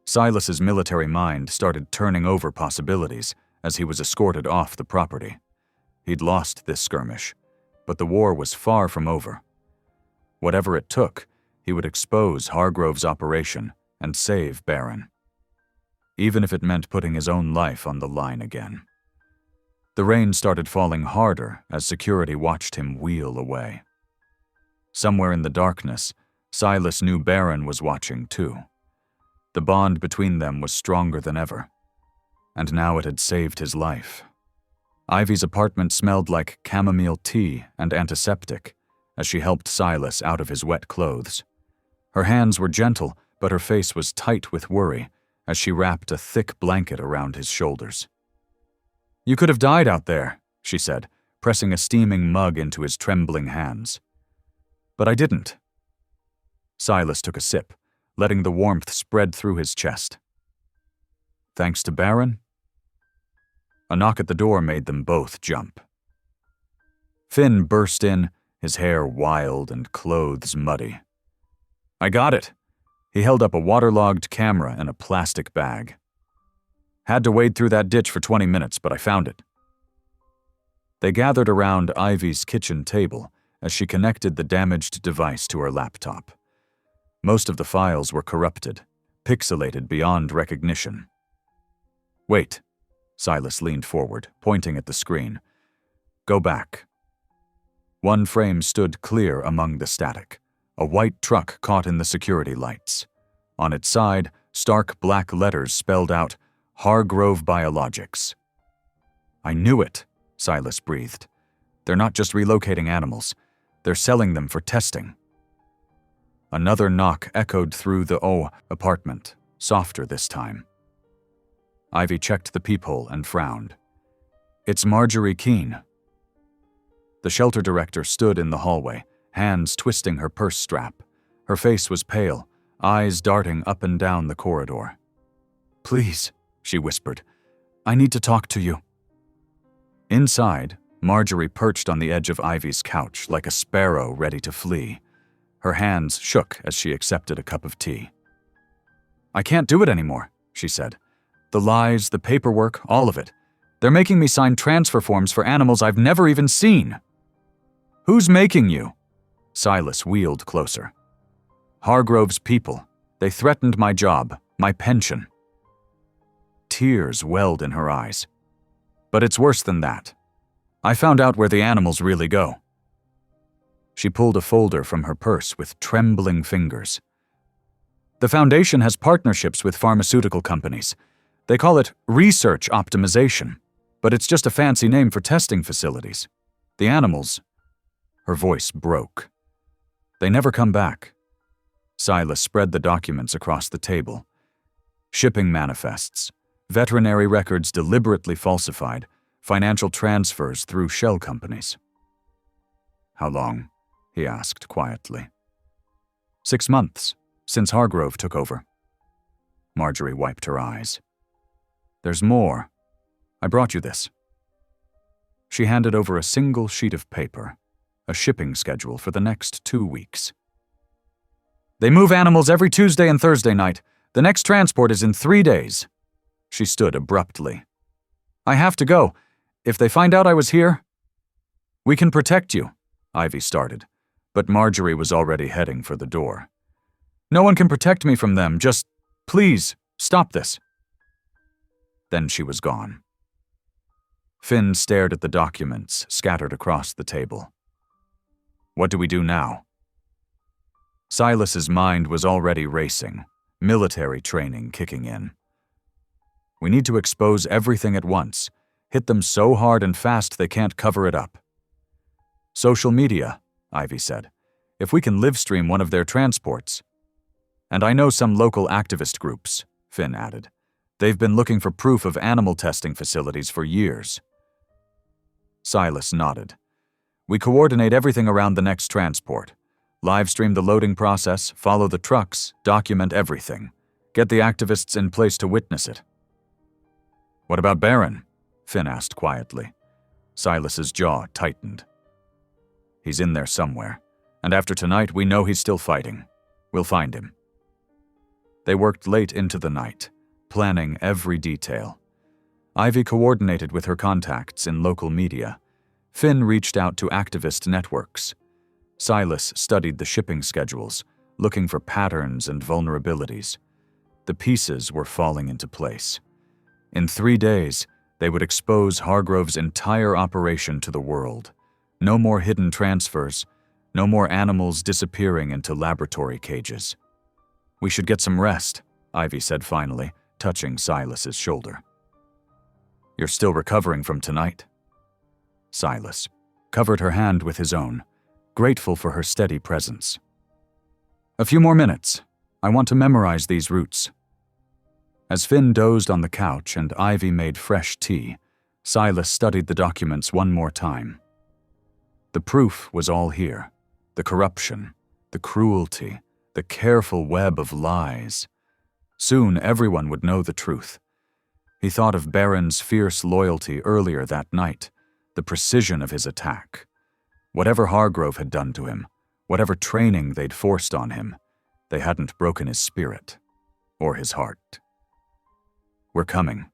Silas's military mind started turning over possibilities as he was escorted off the property. He'd lost this skirmish, but the war was far from over. Whatever it took, he would expose Hargrove's operation and save Baron, even if it meant putting his own life on the line again. The rain started falling harder as security watched him wheel away. Somewhere in the darkness, Silas knew Baron was watching too. The bond between them was stronger than ever, and now it had saved his life. Ivy's apartment smelled like chamomile tea and antiseptic as she helped Silas out of his wet clothes. Her hands were gentle, but her face was tight with worry as she wrapped a thick blanket around his shoulders. "You could have died out there," she said, pressing a steaming mug into his trembling hands. "But I didn't." Silas took a sip, letting the warmth spread through his chest. "Thanks to Baron?" A knock at the door made them both jump. Finn burst in, his hair wild and clothes muddy. "I got it." He held up a waterlogged camera and a plastic bag. "Had to wade through that ditch for 20 minutes, but I found it." They gathered around Ivy's kitchen table as she connected the damaged device to her laptop. Most of the files were corrupted, pixelated beyond recognition. "Wait," Silas leaned forward, pointing at the screen. "Go back." One frame stood clear among the static, a white truck caught in the security lights. On its side, stark black letters spelled out, "Hargrove Biologics." "I knew it," Silas breathed. "They're not just relocating animals. They're selling them for testing." Another knock echoed through the apartment, softer this time. Ivy checked the peephole and frowned. "It's Marjorie Keene." The shelter director stood in the hallway, hands twisting her purse strap. Her face was pale, eyes darting up and down the corridor. "Please," she whispered. "I need to talk to you." Inside, Marjorie perched on the edge of Ivy's couch like a sparrow ready to flee. Her hands shook as she accepted a cup of tea. "I can't do it anymore," she said. "The lies, the paperwork, all of it. They're making me sign transfer forms for animals I've never even seen." "Who's making you?" Silas wheeled closer. "Hargrove's people. They threatened my job, my pension." Tears welled in her eyes. "But it's worse than that. I found out where the animals really go." She pulled a folder from her purse with trembling fingers. "The Foundation has partnerships with pharmaceutical companies. They call it research optimization, but it's just a fancy name for testing facilities. The animals..." Her voice broke. "They never come back." Silas spread the documents across the table. Shipping manifests, veterinary records deliberately falsified, financial transfers through shell companies. "How long?" he asked quietly. 6 months, since Hargrove took over." Marjorie wiped her eyes. "There's more. I brought you this." She handed over a single sheet of paper, a shipping schedule for the next 2 weeks. "They move animals every Tuesday and Thursday night. The next transport is in 3 days." She stood abruptly. "I have to go. If they find out I was here..." "We can protect you," Ivy started, but Marjorie was already heading for the door. "No one can protect me from them. Just, please, stop this." Then she was gone. Finn stared at the documents scattered across the table. "What do we do now?" Silas's mind was already racing, military training kicking in. "We need to expose everything at once, hit them so hard and fast they can't cover it up." "Social media," Ivy said. "If we can live stream one of their transports." "And I know some local activist groups," Finn added. "They've been looking for proof of animal testing facilities for years." Silas nodded. "We coordinate everything around the next transport. Live stream the loading process, follow the trucks, document everything. Get the activists in place to witness it." "What about Barron?" Finn asked quietly. Silas's jaw tightened. "He's in there somewhere, and after tonight we know he's still fighting. We'll find him." They worked late into the night, planning every detail. Ivy coordinated with her contacts in local media. Finn reached out to activist networks. Silas studied the shipping schedules, looking for patterns and vulnerabilities. The pieces were falling into place. In 3 days, they would expose Hargrove's entire operation to the world. No more hidden transfers, no more animals disappearing into laboratory cages. "We should get some rest," Ivy said finally, touching Silas's shoulder. "You're still recovering from tonight?" Silas covered her hand with his own, grateful for her steady presence. "A few more minutes. I want to memorize these routes." As Finn dozed on the couch and Ivy made fresh tea, Silas studied the documents one more time. The proof was all here. The corruption, the cruelty, the careful web of lies. Soon everyone would know the truth. He thought of Barron's fierce loyalty earlier that night, the precision of his attack. Whatever Hargrove had done to him, whatever training they'd forced on him, they hadn't broken his spirit or his heart. "We're coming,"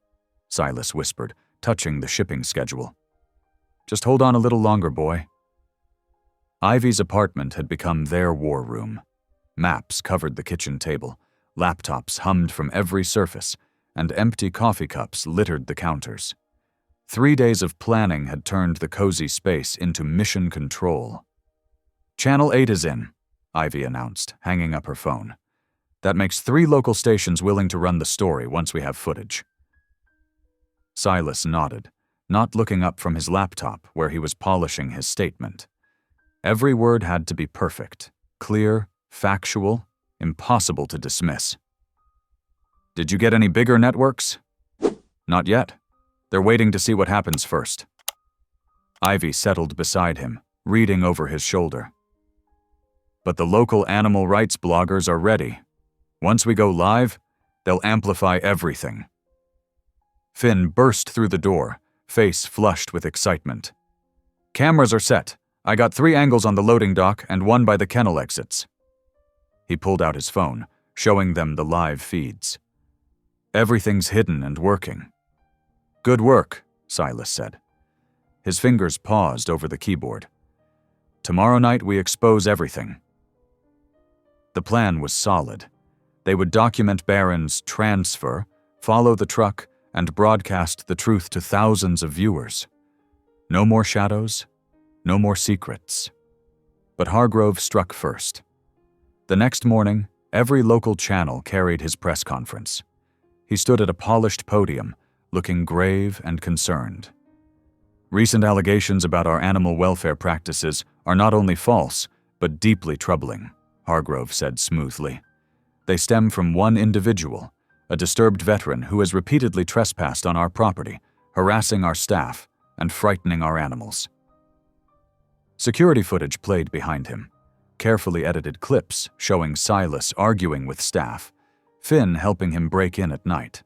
Silas whispered, touching the shipping schedule. "Just hold on a little longer, boy." Ivy's apartment had become their war room. Maps covered the kitchen table, laptops hummed from every surface, and empty coffee cups littered the counters. 3 days of planning had turned the cozy space into mission control. "Channel 8 is in," Ivy announced, hanging up her phone. "That makes 3 local stations willing to run the story once we have footage." Silas nodded, not looking up from his laptop where he was polishing his statement. Every word had to be perfect, clear, factual, impossible to dismiss. "Did you get any bigger networks?" "Not yet. They're waiting to see what happens first." Ivy settled beside him, reading over his shoulder. "But the local animal rights bloggers are ready. Once we go live, they'll amplify everything." Finn burst through the door, face flushed with excitement. Cameras are set. I got 3 angles on the loading dock and 1 by the kennel exits. He pulled out his phone, showing them the live feeds. Everything's hidden and working. Good work, Silas said. His fingers paused over the keyboard. Tomorrow night we expose everything. The plan was solid. They would document Barron's transfer, follow the truck, and broadcast the truth to thousands of viewers. No more shadows, no more secrets. But Hargrove struck first. The next morning, every local channel carried his press conference. He stood at a polished podium, looking grave and concerned. Recent allegations about our animal welfare practices are not only false, but deeply troubling, Hargrove said smoothly. They stem from one individual, a disturbed veteran who has repeatedly trespassed on our property, harassing our staff and frightening our animals. Security footage played behind him, carefully edited clips showing Silas arguing with staff, Finn helping him break in at night.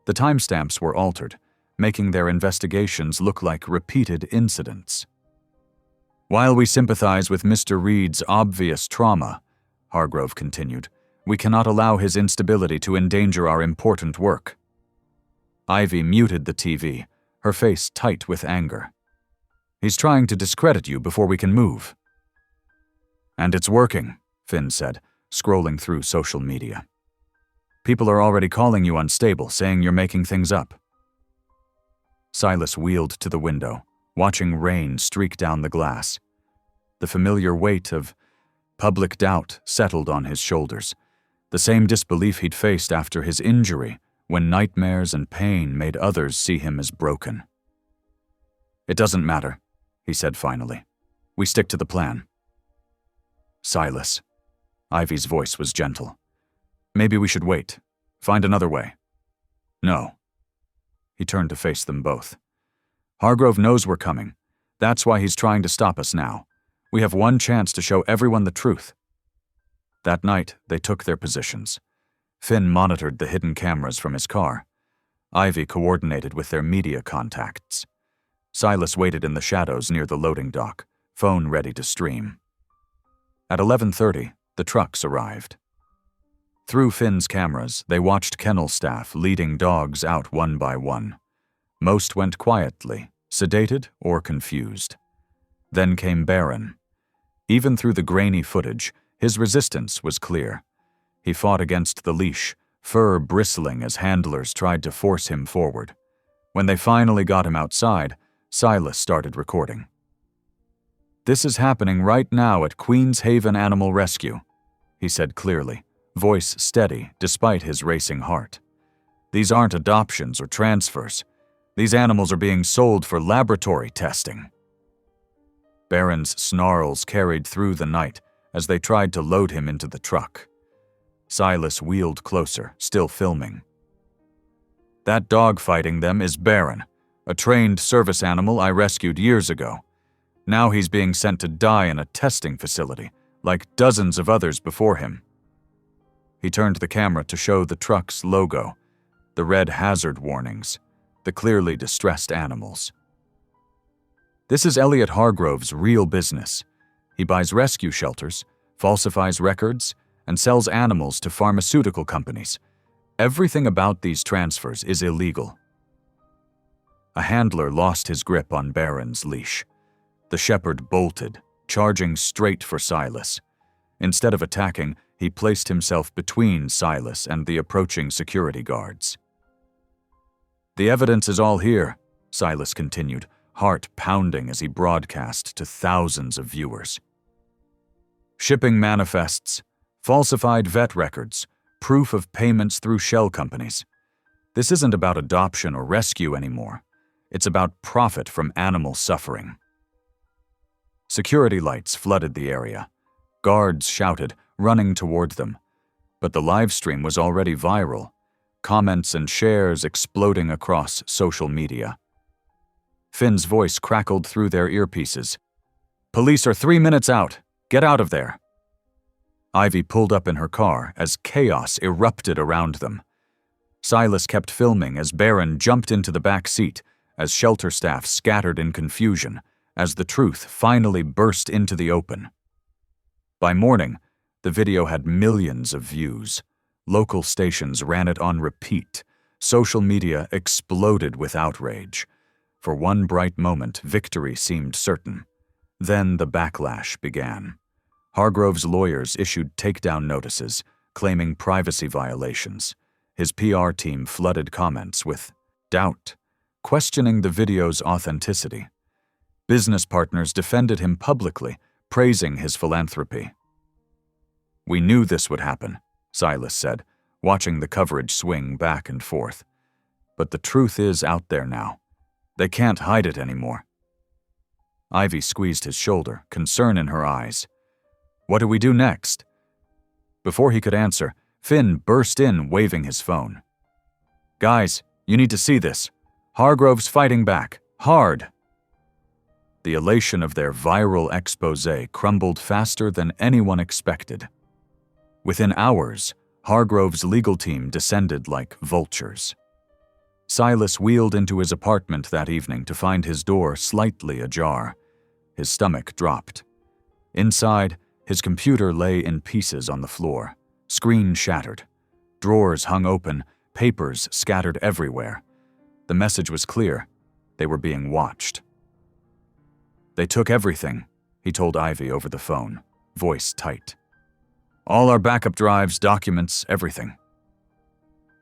The timestamps were altered, making their investigations look like repeated incidents. While we sympathize with Mr. Reed's obvious trauma, Hargrove continued, we cannot allow his instability to endanger our important work. Ivy muted the TV, her face tight with anger. He's trying to discredit you before we can move. And it's working, Finn said, scrolling through social media. People are already calling you unstable, saying you're making things up. Silas wheeled to the window, watching rain streak down the glass. The familiar weight of public doubt settled on his shoulders, the same disbelief he'd faced after his injury, when nightmares and pain made others see him as broken. It doesn't matter, he said finally. We stick to the plan. Silas. Ivy's voice was gentle. Maybe we should wait. Find another way. No. He turned to face them both. Hargrove knows we're coming. That's why he's trying to stop us now. We have one chance to show everyone the truth. That night, they took their positions. Finn monitored the hidden cameras from his car. Ivy coordinated with their media contacts. Silas waited in the shadows near the loading dock, phone ready to stream. At 11:30, the trucks arrived. Through Finn's cameras, they watched kennel staff leading dogs out one by one. Most went quietly, sedated or confused. Then came Barron. Even through the grainy footage, his resistance was clear. He fought against the leash, fur bristling as handlers tried to force him forward. When they finally got him outside, Silas started recording. This is happening right now at Queen's Haven Animal Rescue, he said clearly, voice steady despite his racing heart. These aren't adoptions or transfers. These animals are being sold for laboratory testing. Barron's snarls carried through the night as they tried to load him into the truck. Silas wheeled closer, still filming. That dog fighting them is Barron, a trained service animal I rescued years ago. Now he's being sent to die in a testing facility, like dozens of others before him. He turned the camera to show the truck's logo, the red hazard warnings, the clearly distressed animals. This is Elliot Hargrove's real business. He buys rescue shelters, falsifies records, and sells animals to pharmaceutical companies. Everything about these transfers is illegal. A handler lost his grip on Barron's leash. The shepherd bolted, charging straight for Silas. Instead of attacking, he placed himself between Silas and the approaching security guards. The evidence is all here, Silas continued, heart pounding as he broadcast to thousands of viewers. Shipping manifests, falsified vet records, proof of payments through shell companies. This isn't about adoption or rescue anymore. It's about profit from animal suffering. Security lights flooded the area. Guards shouted, running toward them. But the live stream was already viral, comments and shares exploding across social media. Finn's voice crackled through their earpieces. Police are 3 minutes out. Get out of there. Ivy pulled up in her car as chaos erupted around them. Silas kept filming as Barron jumped into the back seat as shelter staff scattered in confusion, as the truth finally burst into the open. By morning, the video had millions of views. Local stations ran it on repeat. Social media exploded with outrage. For one bright moment, victory seemed certain. Then the backlash began. Hargrove's lawyers issued takedown notices, claiming privacy violations. His PR team flooded comments with doubt, questioning the video's authenticity. Business partners defended him publicly, praising his philanthropy. "We knew this would happen," Silas said, watching the coverage swing back and forth. "But the truth is out there now. They can't hide it anymore." Ivy squeezed his shoulder, concern in her eyes. "What do we do next?" Before he could answer, Finn burst in, waving his phone. "Guys, you need to see this. Hargrove's fighting back. Hard." The elation of their viral exposé crumbled faster than anyone expected. Within hours, Hargrove's legal team descended like vultures. Silas wheeled into his apartment that evening to find his door slightly ajar. His stomach dropped. Inside, his computer lay in pieces on the floor, screen shattered. Drawers hung open, papers scattered everywhere. The message was clear. They were being watched. "They took everything," he told Ivy over the phone, voice tight. "All our backup drives, documents, everything."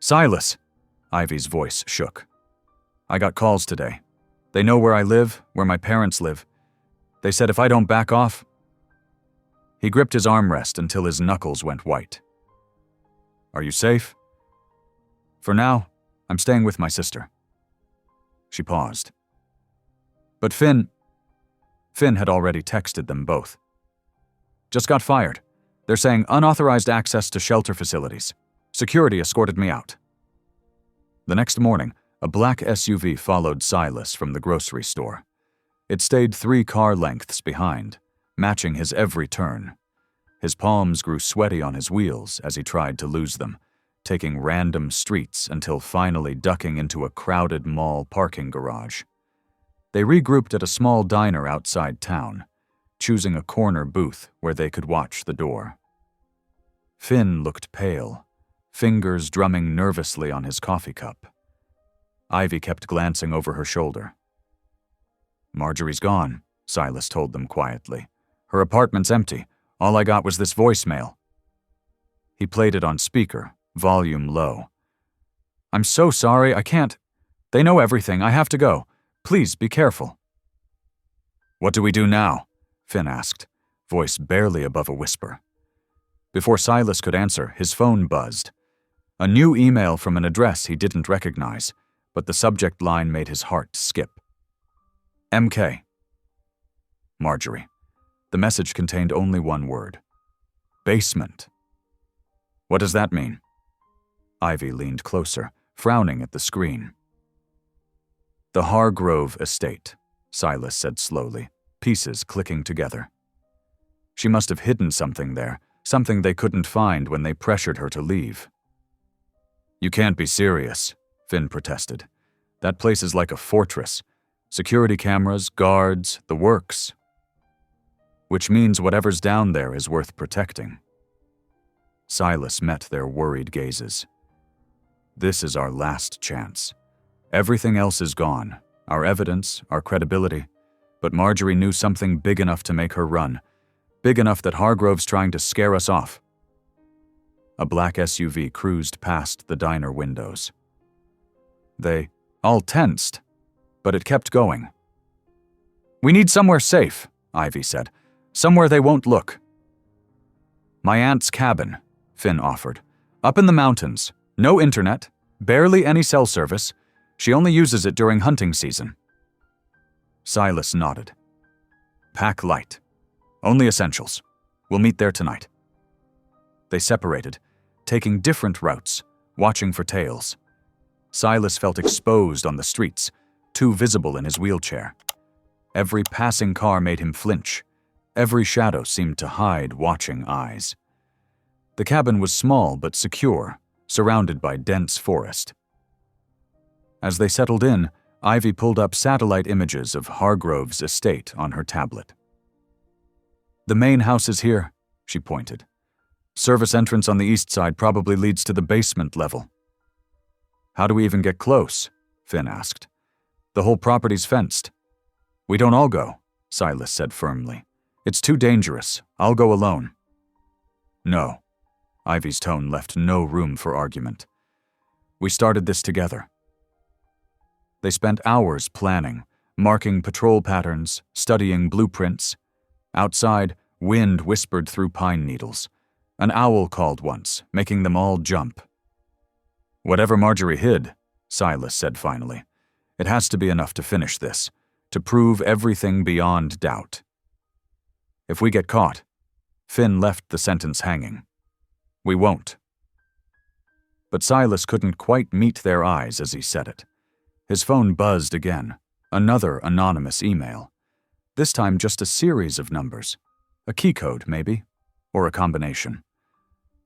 "Silas!" Ivy's voice shook. "I got calls today. They know where I live, where my parents live. They said if I don't back off..." He gripped his armrest until his knuckles went white. "Are you safe?" "For now, I'm staying with my sister." She paused. But Finn had already texted them both. "Just got fired. They're saying unauthorized access to shelter facilities. Security escorted me out." The next morning, a black SUV followed Silas from the grocery store. It stayed 3 car lengths behind, matching his every turn. His palms grew sweaty on his wheels as he tried to lose them, taking random streets until finally ducking into a crowded mall parking garage. They regrouped at a small diner outside town, choosing a corner booth where they could watch the door. Finn looked pale, fingers drumming nervously on his coffee cup. Ivy kept glancing over her shoulder. "Marjorie's gone," Silas told them quietly. "Her apartment's empty. All I got was this voicemail." He played it on speaker, volume low. "I'm so sorry, I can't. They know everything, I have to go. Please be careful." "What do we do now?" Finn asked, voice barely above a whisper. Before Silas could answer, his phone buzzed. A new email from an address he didn't recognize, but the subject line made his heart skip. "MK." Marjorie. The message contained only one word. "Basement." "What does that mean?" Ivy leaned closer, frowning at the screen. "The Hargrove estate," Silas said slowly, pieces clicking together. She must have hidden something there, something they couldn't find when they pressured her to leave. "You can't be serious," Finn protested. "That place is like a fortress. Security cameras, guards, the works. Which means whatever's down there is worth protecting." Silas met their worried gazes. "This is our last chance. Everything else is gone, our evidence, our credibility. But Marjorie knew something big enough to make her run, big enough that Hargrove's trying to scare us off." A black SUV cruised past the diner windows. They all tensed, but it kept going. "We need somewhere safe," Ivy said. "Somewhere they won't look." "My aunt's cabin," Finn offered. "Up in the mountains. No internet, barely any cell service. She only uses it during hunting season." Silas nodded. "Pack light. Only essentials. We'll meet there tonight." They separated, taking different routes, watching for tails. Silas felt exposed on the streets, too visible in his wheelchair. Every passing car made him flinch. Every shadow seemed to hide watching eyes. The cabin was small but secure, surrounded by dense forest. As they settled in, Ivy pulled up satellite images of Hargrove's estate on her tablet. "The main house is here," she pointed. "Service entrance on the east side probably leads to the basement level." "How do we even get close?" Finn asked. "The whole property's fenced." "We don't all go," Silas said firmly. "It's too dangerous. I'll go alone." "No." Ivy's tone left no room for argument. "We started this together." They spent hours planning, marking patrol patterns, studying blueprints. Outside, wind whispered through pine needles. An owl called once, making them all jump. "Whatever Marjorie hid," Silas said finally, "it has to be enough to finish this, to prove everything beyond doubt. If we get caught," Finn left the sentence hanging, "we won't." But Silas couldn't quite meet their eyes as he said it. His phone buzzed again, another anonymous email. This time just a series of numbers. A key code, maybe, or a combination.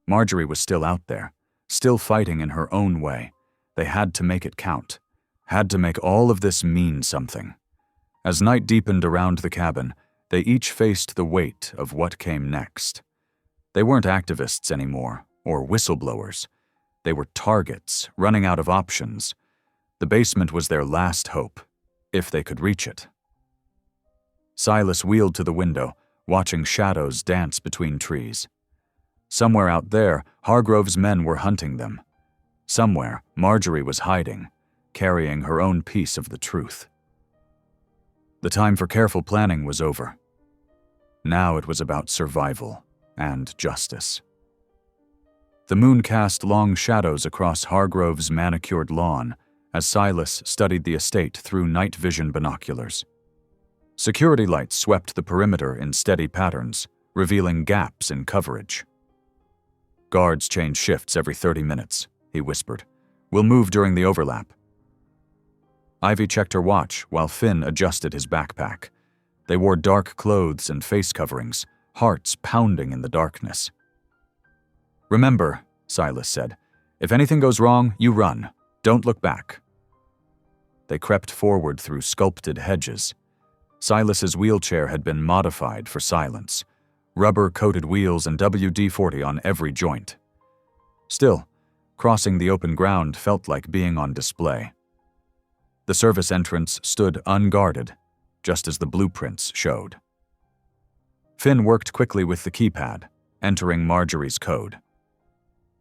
Marjorie was still out there, still fighting in her own way. They had to make it count, had to make all of this mean something. As night deepened around the cabin, they each faced the weight of what came next. They weren't activists anymore, or whistleblowers. They were targets, running out of options. The basement was their last hope, if they could reach it. Silas wheeled to the window, watching shadows dance between trees. Somewhere out there, Hargrove's men were hunting them. Somewhere, Marjorie was hiding, carrying her own piece of the truth. The time for careful planning was over. Now it was about survival and justice. The moon cast long shadows across Hargrove's manicured lawn as Silas studied the estate through night vision binoculars. Security lights swept the perimeter in steady patterns, revealing gaps in coverage. "Guards change shifts every 30 minutes, he whispered. "We'll move during the overlap." Ivy checked her watch while Finn adjusted his backpack. They wore dark clothes and face coverings, hearts pounding in the darkness. "Remember," Silas said, "if anything goes wrong, you run. Don't look back." They crept forward through sculpted hedges. Silas's wheelchair had been modified for silence, rubber-coated wheels and WD-40 on every joint. Still, crossing the open ground felt like being on display. The service entrance stood unguarded, just as the blueprints showed. Finn worked quickly with the keypad, entering Marjorie's code.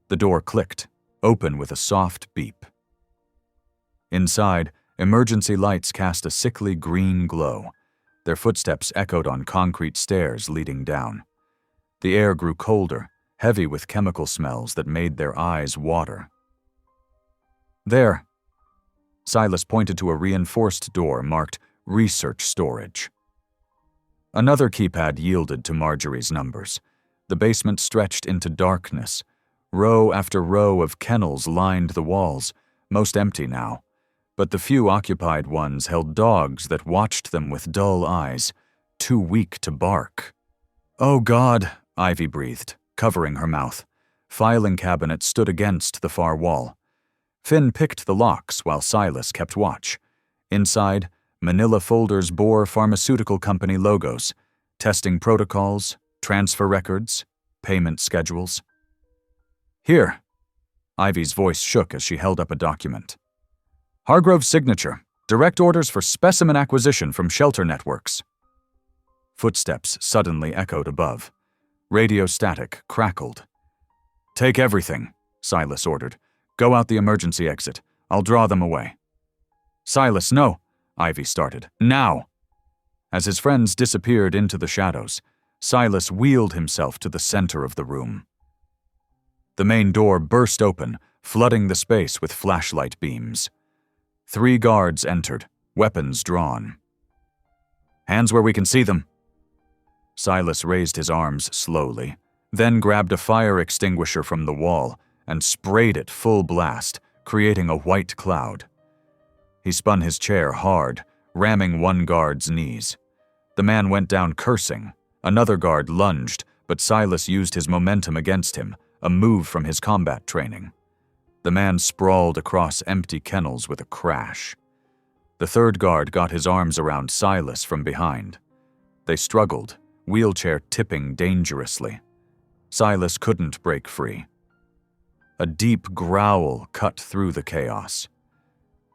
The door clicked, open with a soft beep. Inside, emergency lights cast a sickly green glow. Their footsteps echoed on concrete stairs leading down. The air grew colder, heavy with chemical smells that made their eyes water. "There." Silas pointed to a reinforced door marked Research Storage. Another keypad yielded to Marjorie's numbers. The basement stretched into darkness. Row after row of kennels lined the walls, most empty now. But the few occupied ones held dogs that watched them with dull eyes, too weak to bark. "Oh God," Ivy breathed, covering her mouth. Filing cabinets stood against the far wall. Finn picked the locks while Silas kept watch. Inside, manila folders bore pharmaceutical company logos, testing protocols, transfer records, payment schedules. "Here." Ivy's voice shook as she held up a document. "Hargrove's signature. Direct orders for specimen acquisition from Shelter Networks." Footsteps suddenly echoed above. Radio static crackled. "Take everything," Silas ordered. "Go out the emergency exit. I'll draw them away." "Silas, no," Ivy started. "Now!" As his friends disappeared into the shadows, Silas wheeled himself to the center of the room. The main door burst open, flooding the space with flashlight beams. 3 guards entered, weapons drawn. "Hands where we can see them." Silas raised his arms slowly, then grabbed a fire extinguisher from the wall and sprayed it full blast, creating a white cloud. He spun his chair hard, ramming one guard's knees. The man went down cursing. Another guard lunged, but Silas used his momentum against him, a move from his combat training. The man sprawled across empty kennels with a crash. The third guard got his arms around Silas from behind. They struggled, wheelchair tipping dangerously. Silas couldn't break free. A deep growl cut through the chaos.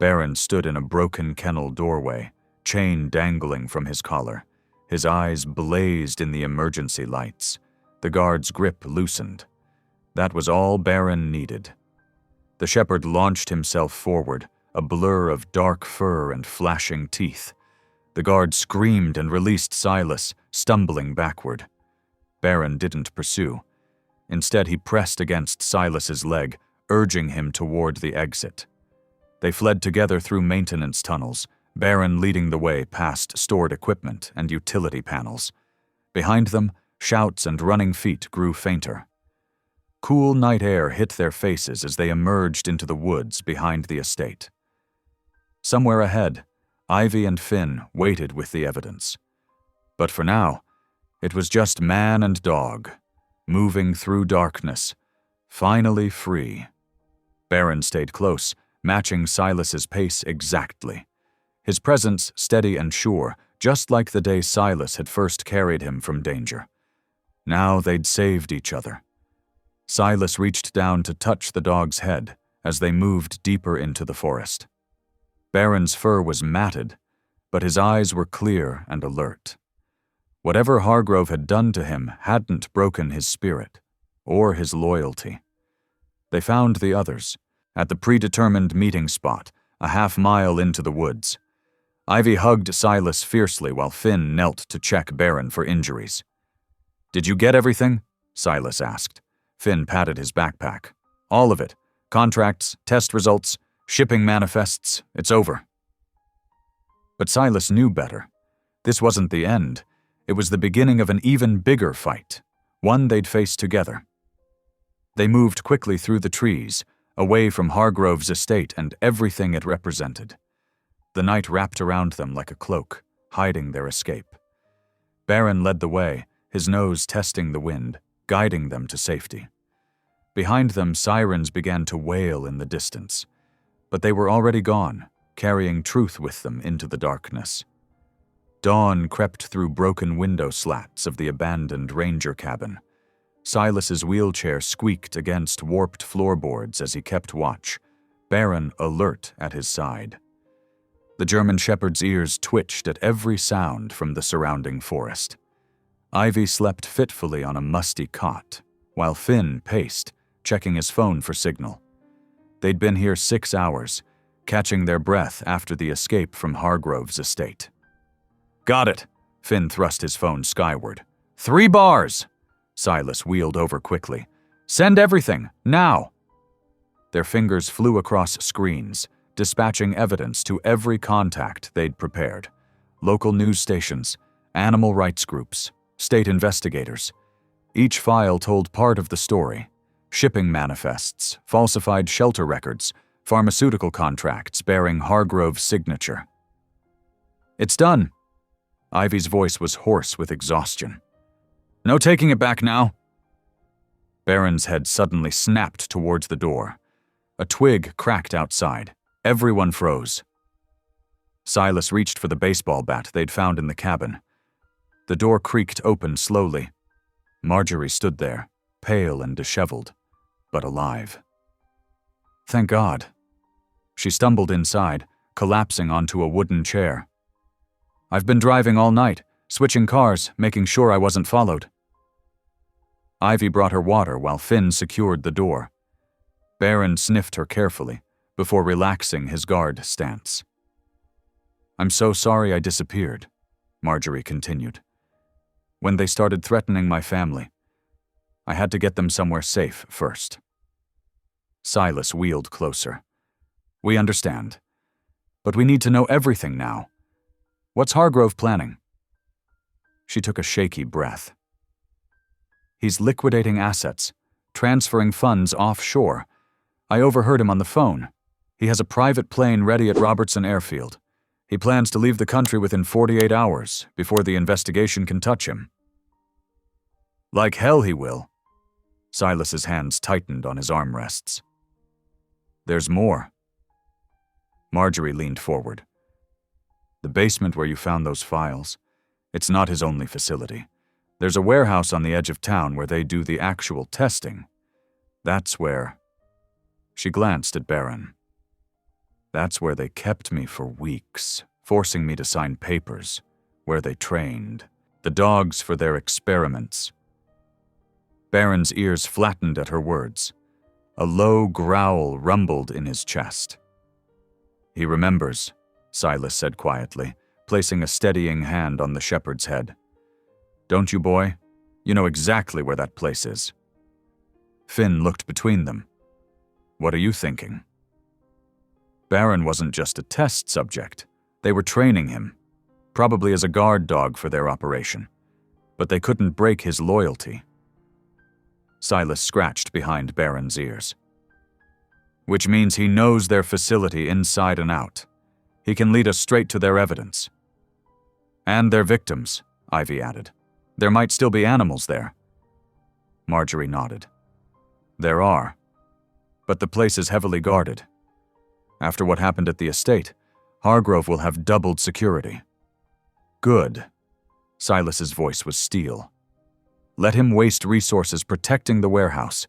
Baron stood in a broken kennel doorway, chain dangling from his collar. His eyes blazed in the emergency lights. The guard's grip loosened. That was all Baron needed. The shepherd launched himself forward, a blur of dark fur and flashing teeth. The guard screamed and released Silas, stumbling backward. Baron didn't pursue. Instead, he pressed against Silas's leg, urging him toward the exit. They fled together through maintenance tunnels, Baron leading the way past stored equipment and utility panels. Behind them, shouts and running feet grew fainter. Cool night air hit their faces as they emerged into the woods behind the estate. Somewhere ahead, Ivy and Finn waited with the evidence. But for now, it was just man and dog, moving through darkness, finally free. Baron stayed close, matching Silas's pace exactly. His presence steady and sure, just like the day Silas had first carried him from danger. Now they'd saved each other. Silas reached down to touch the dog's head as they moved deeper into the forest. Baron's fur was matted, but his eyes were clear and alert. Whatever Hargrove had done to him hadn't broken his spirit or his loyalty. They found the others at the predetermined meeting spot, a half-mile into the woods. Ivy hugged Silas fiercely while Finn knelt to check Baron for injuries. "Did you get everything?" Silas asked. Finn patted his backpack. "All of it. Contracts, test results, shipping manifests. It's over." But Silas knew better. This wasn't the end. It was the beginning of an even bigger fight, one they'd face together. They moved quickly through the trees, away from Hargrove's estate and everything it represented. The night wrapped around them like a cloak, hiding their escape. Baron led the way, his nose testing the wind, guiding them to safety. Behind them, sirens began to wail in the distance. But they were already gone, carrying truth with them into the darkness. Dawn crept through broken window slats of the abandoned ranger cabin. Silas's wheelchair squeaked against warped floorboards as he kept watch, Baron alert at his side. The German shepherd's ears twitched at every sound from the surrounding forest. Ivy slept fitfully on a musty cot, while Finn paced, checking his phone for signal. They'd been here 6 hours, catching their breath after the escape from Hargrove's estate. "Got it!" Finn thrust his phone skyward. 3 bars! Silas wheeled over quickly. "Send everything, now!" Their fingers flew across screens, dispatching evidence to every contact they'd prepared. Local news stations, animal rights groups, state investigators. Each file told part of the story. Shipping manifests, falsified shelter records, pharmaceutical contracts bearing Hargrove's signature. "It's done." Ivy's voice was hoarse with exhaustion. "No taking it back now." Baron's head suddenly snapped towards the door. A twig cracked outside. Everyone froze. Silas reached for the baseball bat they'd found in the cabin. The door creaked open slowly. Marjorie stood there, pale and disheveled, but alive. Thank God. She stumbled inside, collapsing onto a wooden chair. "I've been driving all night, switching cars, making sure I wasn't followed." Ivy brought her water while Finn secured the door. Baron sniffed her carefully, before relaxing his guard stance. "I'm so sorry I disappeared," Marjorie continued. "When they started threatening my family, I had to get them somewhere safe first." Silas wheeled closer. "We understand. But we need to know everything now. What's Hargrove planning?" She took a shaky breath. "He's liquidating assets, transferring funds offshore. I overheard him on the phone. He has a private plane ready at Robertson Airfield. He plans to leave the country within 48 hours, before the investigation can touch him." "Like hell he will." Silas's hands tightened on his armrests. "There's more." Marjorie leaned forward. The basement where you found those files. It's not his only facility. There's a warehouse on the edge of town where they do the actual testing. That's where... She glanced at Baron. That's where they kept me for weeks, forcing me to sign papers, where they trained the dogs for their experiments. Baron's ears flattened at her words. A low growl rumbled in his chest. He remembers, Silas said quietly, placing a steadying hand on the shepherd's head. Don't you, boy? You know exactly where that place is. Finn looked between them. What are you thinking? Baron wasn't just a test subject. They were training him, probably as a guard dog for their operation. But they couldn't break his loyalty. Silas scratched behind Baron's ears. Which means he knows their facility inside and out. He can lead us straight to their evidence. And their victims, Ivy added. There might still be animals there. Marjorie nodded. There are. But the place is heavily guarded. After what happened at the estate, Hargrove will have doubled security. Good. Silas's voice was steel. Let him waste resources protecting the warehouse.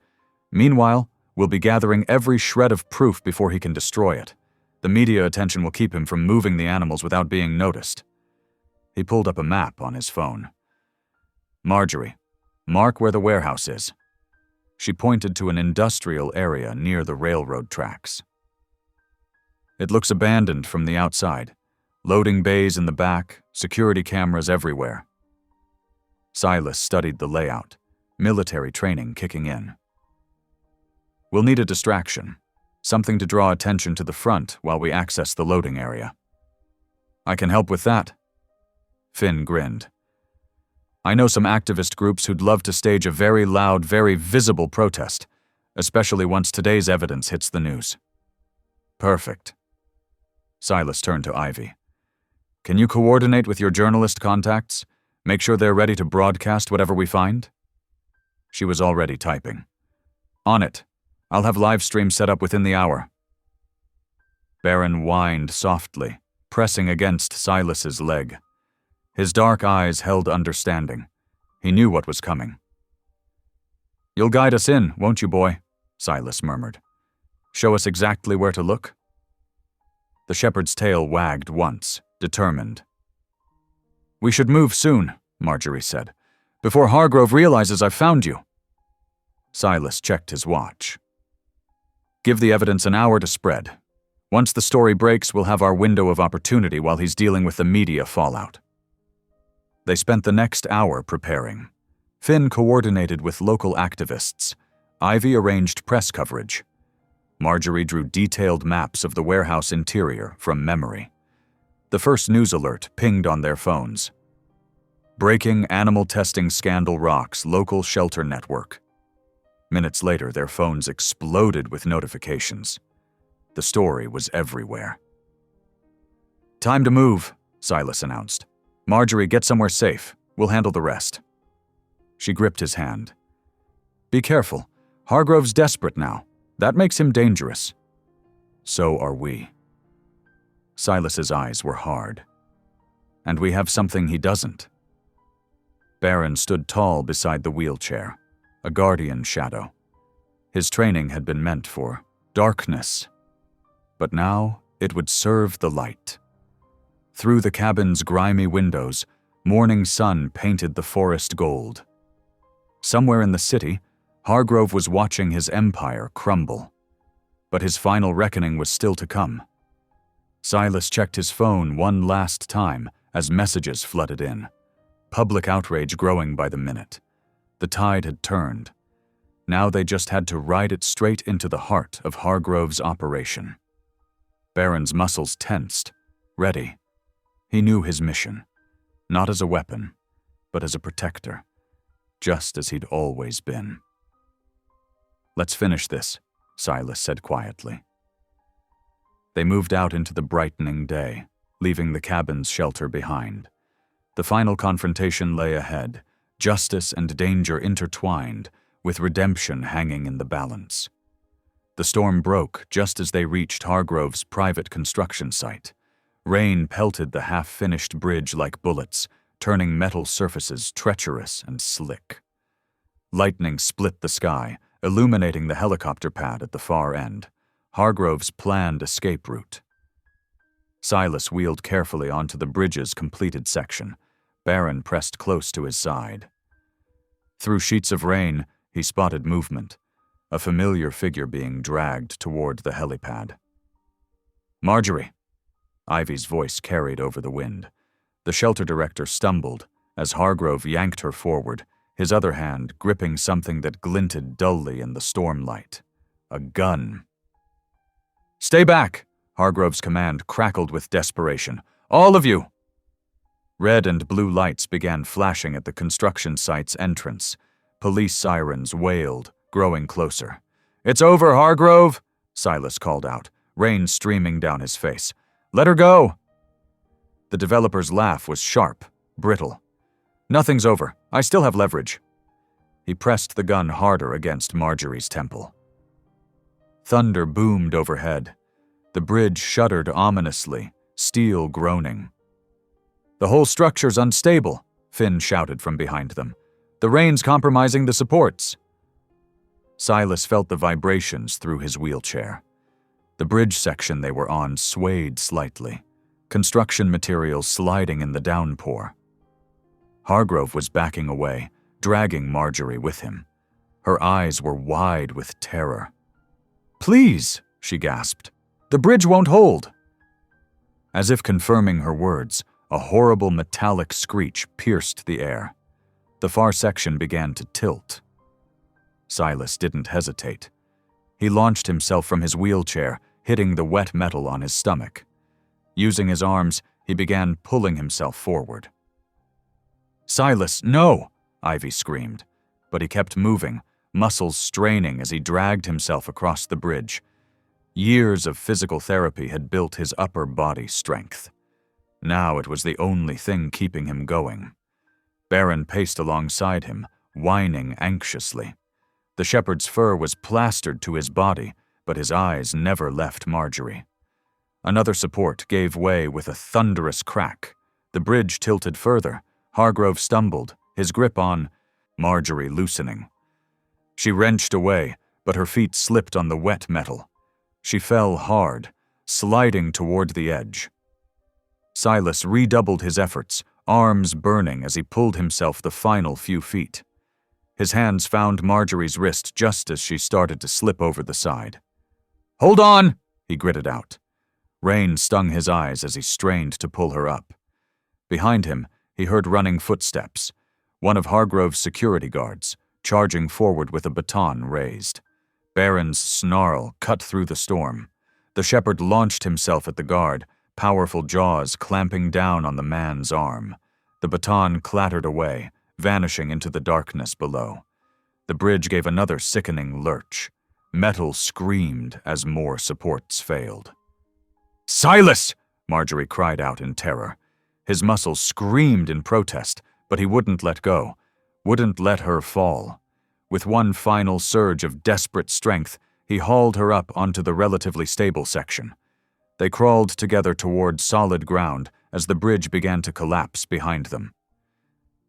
Meanwhile, we'll be gathering every shred of proof before he can destroy it. The media attention will keep him from moving the animals without being noticed. He pulled up a map on his phone. Marjorie, mark where the warehouse is. She pointed to an industrial area near the railroad tracks. It looks abandoned from the outside. Loading bays in the back, security cameras everywhere. Silas studied the layout, military training kicking in. We'll need a distraction, something to draw attention to the front while we access the loading area. I can help with that. Finn grinned. I know some activist groups who'd love to stage a very loud, very visible protest, especially once today's evidence hits the news. Perfect. Silas turned to Ivy. Can you coordinate with your journalist contacts? Make sure they're ready to broadcast whatever we find? She was already typing. On it. I'll have live stream set up within the hour. Baron whined softly, pressing against Silas's leg. His dark eyes held understanding. He knew what was coming. You'll guide us in, won't you, boy? Silas murmured. Show us exactly where to look? The shepherd's tail wagged once, determined. We should move soon, Marjorie said, before Hargrove realizes I've found you. Silas checked his watch. Give the evidence an hour to spread. Once the story breaks, we'll have our window of opportunity while he's dealing with the media fallout. They spent the next hour preparing. Finn coordinated with local activists. Ivy arranged press coverage. Marjorie drew detailed maps of the warehouse interior from memory. The first news alert pinged on their phones. Breaking animal testing scandal rocks local shelter network. Minutes later, their phones exploded with notifications. The story was everywhere. Time to move, Silas announced. Marjorie, get somewhere safe. We'll handle the rest. She gripped his hand. Be careful. Hargrove's desperate now. That makes him dangerous. So are we. Silas's eyes were hard. And we have something he doesn't. Baron stood tall beside the wheelchair, a guardian shadow. His training had been meant for darkness. But now it would serve the light. Through the cabin's grimy windows, morning sun painted the forest gold. Somewhere in the city, Hargrove was watching his empire crumble. But his final reckoning was still to come. Silas checked his phone one last time as messages flooded in. Public outrage growing by the minute. The tide had turned. Now they just had to ride it straight into the heart of Hargrove's operation. Baron's muscles tensed, ready. He knew his mission, not as a weapon, but as a protector, just as he'd always been. Let's finish this, Silas said quietly. They moved out into the brightening day, leaving the cabin's shelter behind. The final confrontation lay ahead, justice and danger intertwined, with redemption hanging in the balance. The storm broke just as they reached Hargrove's private construction site. Rain pelted the half-finished bridge like bullets, turning metal surfaces treacherous and slick. Lightning split the sky, illuminating the helicopter pad at the far end, Hargrove's planned escape route. Silas wheeled carefully onto the bridge's completed section. Baron pressed close to his side. Through sheets of rain, he spotted movement, a familiar figure being dragged toward the helipad. "Marjorie!" Ivy's voice carried over the wind. The shelter director stumbled as Hargrove yanked her forward, his other hand gripping something that glinted dully in the storm light. A gun. "Stay back!" Hargrove's command crackled with desperation. "All of you!" Red and blue lights began flashing at the construction site's entrance. Police sirens wailed, growing closer. "It's over, Hargrove!" Silas called out, rain streaming down his face. "Let her go!" The developer's laugh was sharp, brittle. "Nothing's over. I still have leverage." He pressed the gun harder against Marjorie's temple. Thunder boomed overhead. The bridge shuddered ominously, steel groaning. "The whole structure's unstable," Finn shouted from behind them. "The rain's compromising the supports." Silas felt the vibrations through his wheelchair. The bridge section they were on swayed slightly, construction materials sliding in the downpour. Hargrove was backing away, dragging Marjorie with him. Her eyes were wide with terror. "Please," she gasped. "The bridge won't hold." As if confirming her words, a horrible metallic screech pierced the air. The far section began to tilt. Silas didn't hesitate. He launched himself from his wheelchair, hitting the wet metal on his stomach. Using his arms, he began pulling himself forward. "Silas, no!" Ivy screamed, but he kept moving, muscles straining as he dragged himself across the bridge. Years of physical therapy had built his upper body strength. Now it was the only thing keeping him going. Baron paced alongside him, whining anxiously. The shepherd's fur was plastered to his body, but his eyes never left Marjorie. Another support gave way with a thunderous crack. The bridge tilted further. Hargrove stumbled, his grip on Marjorie loosening. She wrenched away, but her feet slipped on the wet metal. She fell hard, sliding toward the edge. Silas redoubled his efforts, arms burning as he pulled himself the final few feet. His hands found Marjorie's wrist just as she started to slip over the side. "Hold on!" he gritted out. Rain stung his eyes as he strained to pull her up. Behind him, he heard running footsteps, one of Hargrove's security guards, charging forward with a baton raised. Baron's snarl cut through the storm. The shepherd launched himself at the guard, powerful jaws clamping down on the man's arm. The baton clattered away, vanishing into the darkness below. The bridge gave another sickening lurch. Metal screamed as more supports failed. "Silas!" Marjorie cried out in terror. His muscles screamed in protest, but he wouldn't let go, wouldn't let her fall. With one final surge of desperate strength, he hauled her up onto the relatively stable section. They crawled together toward solid ground as the bridge began to collapse behind them.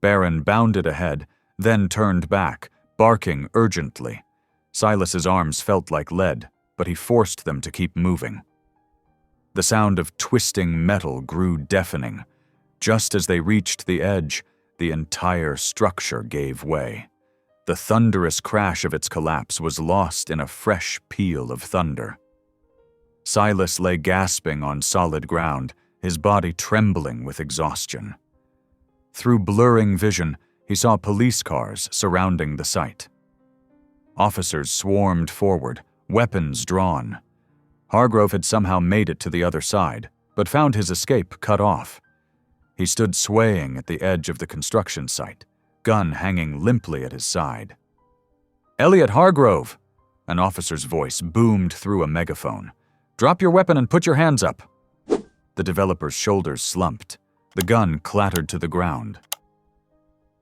Baron bounded ahead, then turned back, barking urgently. Silas's arms felt like lead, but he forced them to keep moving. The sound of twisting metal grew deafening. Just as they reached the edge, the entire structure gave way. The thunderous crash of its collapse was lost in a fresh peal of thunder. Silas lay gasping on solid ground, his body trembling with exhaustion. Through blurring vision, he saw police cars surrounding the site. Officers swarmed forward, weapons drawn. Hargrove had somehow made it to the other side, but found his escape cut off. He stood swaying at the edge of the construction site, gun hanging limply at his side. "Elliot Hargrove!" An officer's voice boomed through a megaphone. "Drop your weapon and put your hands up." The developer's shoulders slumped. The gun clattered to the ground.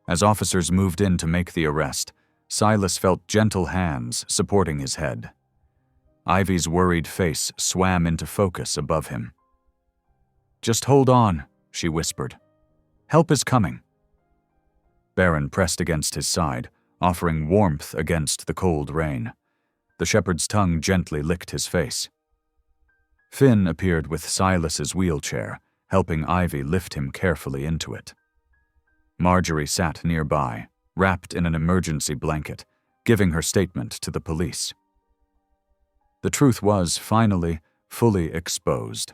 As officers moved in to make the arrest, Silas felt gentle hands supporting his head. Ivy's worried face swam into focus above him. Just hold on, she whispered. Help is coming. Baron pressed against his side, offering warmth against the cold rain. The shepherd's tongue gently licked his face. Finn appeared with Silas's wheelchair, helping Ivy lift him carefully into it. Marjorie sat nearby, wrapped in an emergency blanket, giving her statement to the police. The truth was, finally, fully exposed.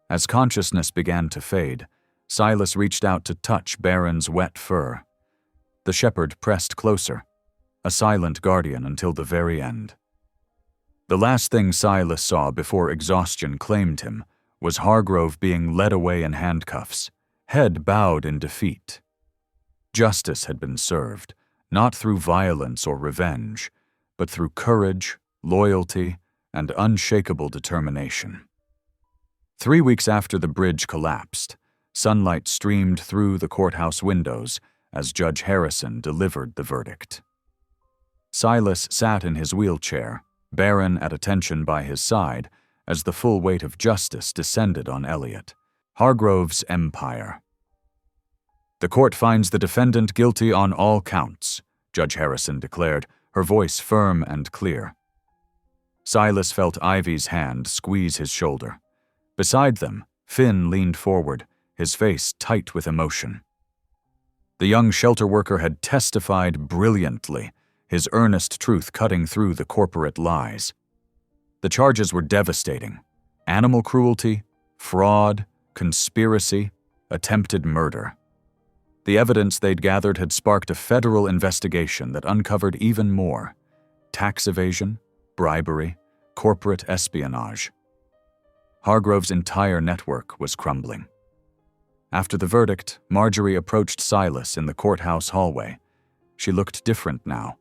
As consciousness began to fade, Silas reached out to touch Baron's wet fur. The shepherd pressed closer, a silent guardian until the very end. The last thing Silas saw before exhaustion claimed him was Hargrove being led away in handcuffs, head bowed in defeat. Justice had been served, not through violence or revenge, but through courage, loyalty, and unshakable determination. 3 weeks after the bridge collapsed, sunlight streamed through the courthouse windows as Judge Harrison delivered the verdict. Silas sat in his wheelchair, Baron at attention by his side, as the full weight of justice descended on Elliot, Hargrove's empire. The court finds the defendant guilty on all counts, Judge Harrison declared, her voice firm and clear. Silas felt Ivy's hand squeeze his shoulder. Beside them, Finn leaned forward, his face tight with emotion. The young shelter worker had testified brilliantly, his earnest truth cutting through the corporate lies. The charges were devastating: animal cruelty, fraud, conspiracy, attempted murder. The evidence they'd gathered had sparked a federal investigation that uncovered even more: tax evasion, bribery, corporate espionage. Hargrove's entire network was crumbling. After the verdict, Marjorie approached Silas in the courthouse hallway. She looked different now,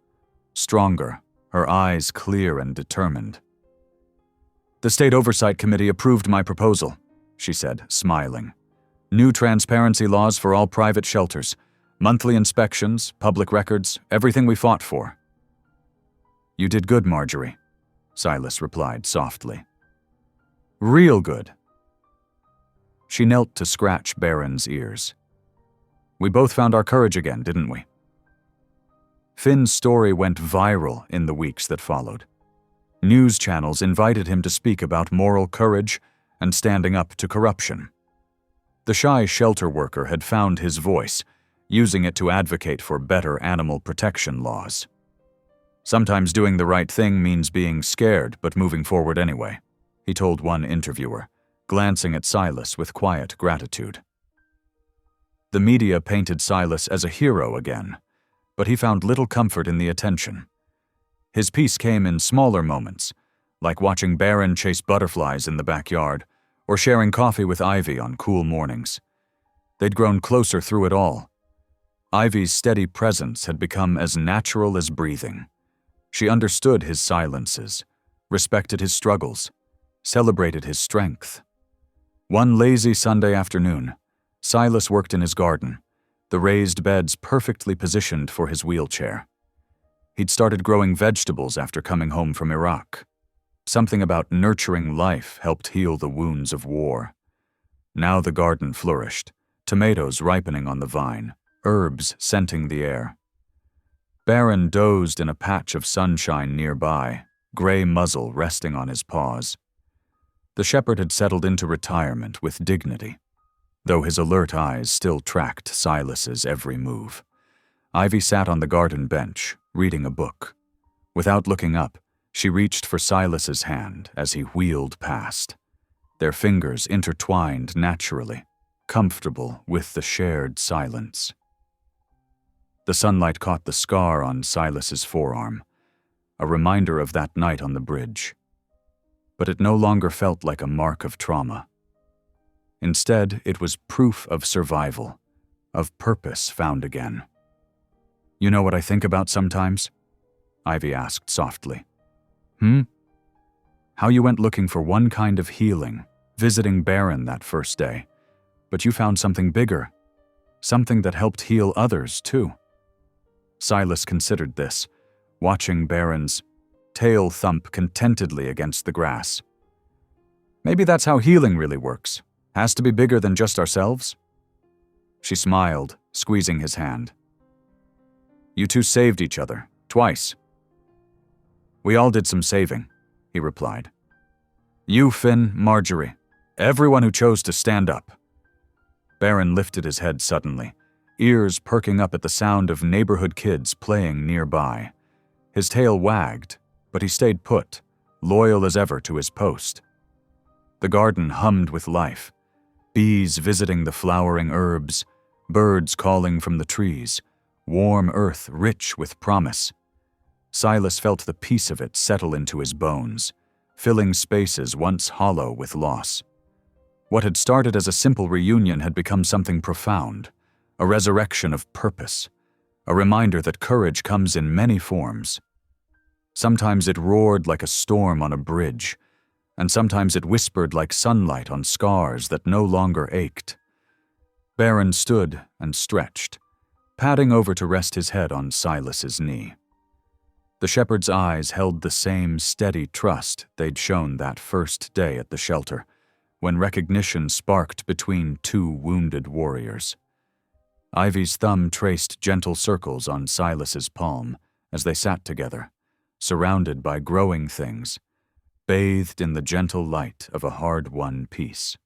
stronger, her eyes clear and determined. "The State Oversight Committee approved my proposal," she said, smiling. "New transparency laws for all private shelters, monthly inspections, public records, everything we fought for." "You did good, Marjorie," Silas replied softly. "Real good." She knelt to scratch Baron's ears. "We both found our courage again, didn't we?" Finn's story went viral in the weeks that followed. News channels invited him to speak about moral courage and standing up to corruption. The shy shelter worker had found his voice, using it to advocate for better animal protection laws. "Sometimes doing the right thing means being scared but moving forward anyway," he told one interviewer, glancing at Silas with quiet gratitude. The media painted Silas as a hero again, but he found little comfort in the attention. His peace came in smaller moments, like watching Baron chase butterflies in the backyard or sharing coffee with Ivy on cool mornings. They'd grown closer through it all. Ivy's steady presence had become as natural as breathing. She understood his silences, respected his struggles, celebrated his strength. One lazy Sunday afternoon, Silas worked in his garden, the raised beds perfectly positioned for his wheelchair. He'd started growing vegetables after coming home from Iraq. Something about nurturing life helped heal the wounds of war. Now the garden flourished, tomatoes ripening on the vine, herbs scenting the air. Baron dozed in a patch of sunshine nearby, gray muzzle resting on his paws. The shepherd had settled into retirement with dignity, though his alert eyes still tracked Silas's every move. Ivy sat on the garden bench, reading a book. Without looking up, she reached for Silas's hand as he wheeled past. Their fingers intertwined naturally, comfortable with the shared silence. The sunlight caught the scar on Silas's forearm, a reminder of that night on the bridge. But it no longer felt like a mark of trauma. Instead, it was proof of survival, of purpose found again. "You know what I think about sometimes?" Ivy asked softly. How you went looking for one kind of healing, visiting Baron that first day, but you found something bigger, something that helped heal others too." Silas considered this, watching Baron's tail thump contentedly against the grass. "Maybe that's how healing really works. Has to be bigger than just ourselves? She smiled, squeezing his hand. You two saved each other, twice. We all did some saving, he replied. You, Finn, Marjorie, everyone who chose to stand up. Baron lifted his head suddenly, ears perking up at the sound of neighborhood kids playing nearby. His tail wagged, but he stayed put, loyal as ever to his post. The garden hummed with life, bees visiting the flowering herbs, birds calling from the trees, warm earth rich with promise. Silas felt the peace of it settle into his bones, filling spaces once hollow with loss. What had started as a simple reunion had become something profound, a resurrection of purpose, a reminder that courage comes in many forms. Sometimes it roared like a storm on a bridge, and sometimes it whispered like sunlight on scars that no longer ached. Baron stood and stretched, padding over to rest his head on Silas's knee. The shepherd's eyes held the same steady trust they'd shown that first day at the shelter, when recognition sparked between two wounded warriors. Ivy's thumb traced gentle circles on Silas's palm as they sat together, surrounded by growing things, bathed in the gentle light of a hard-won peace.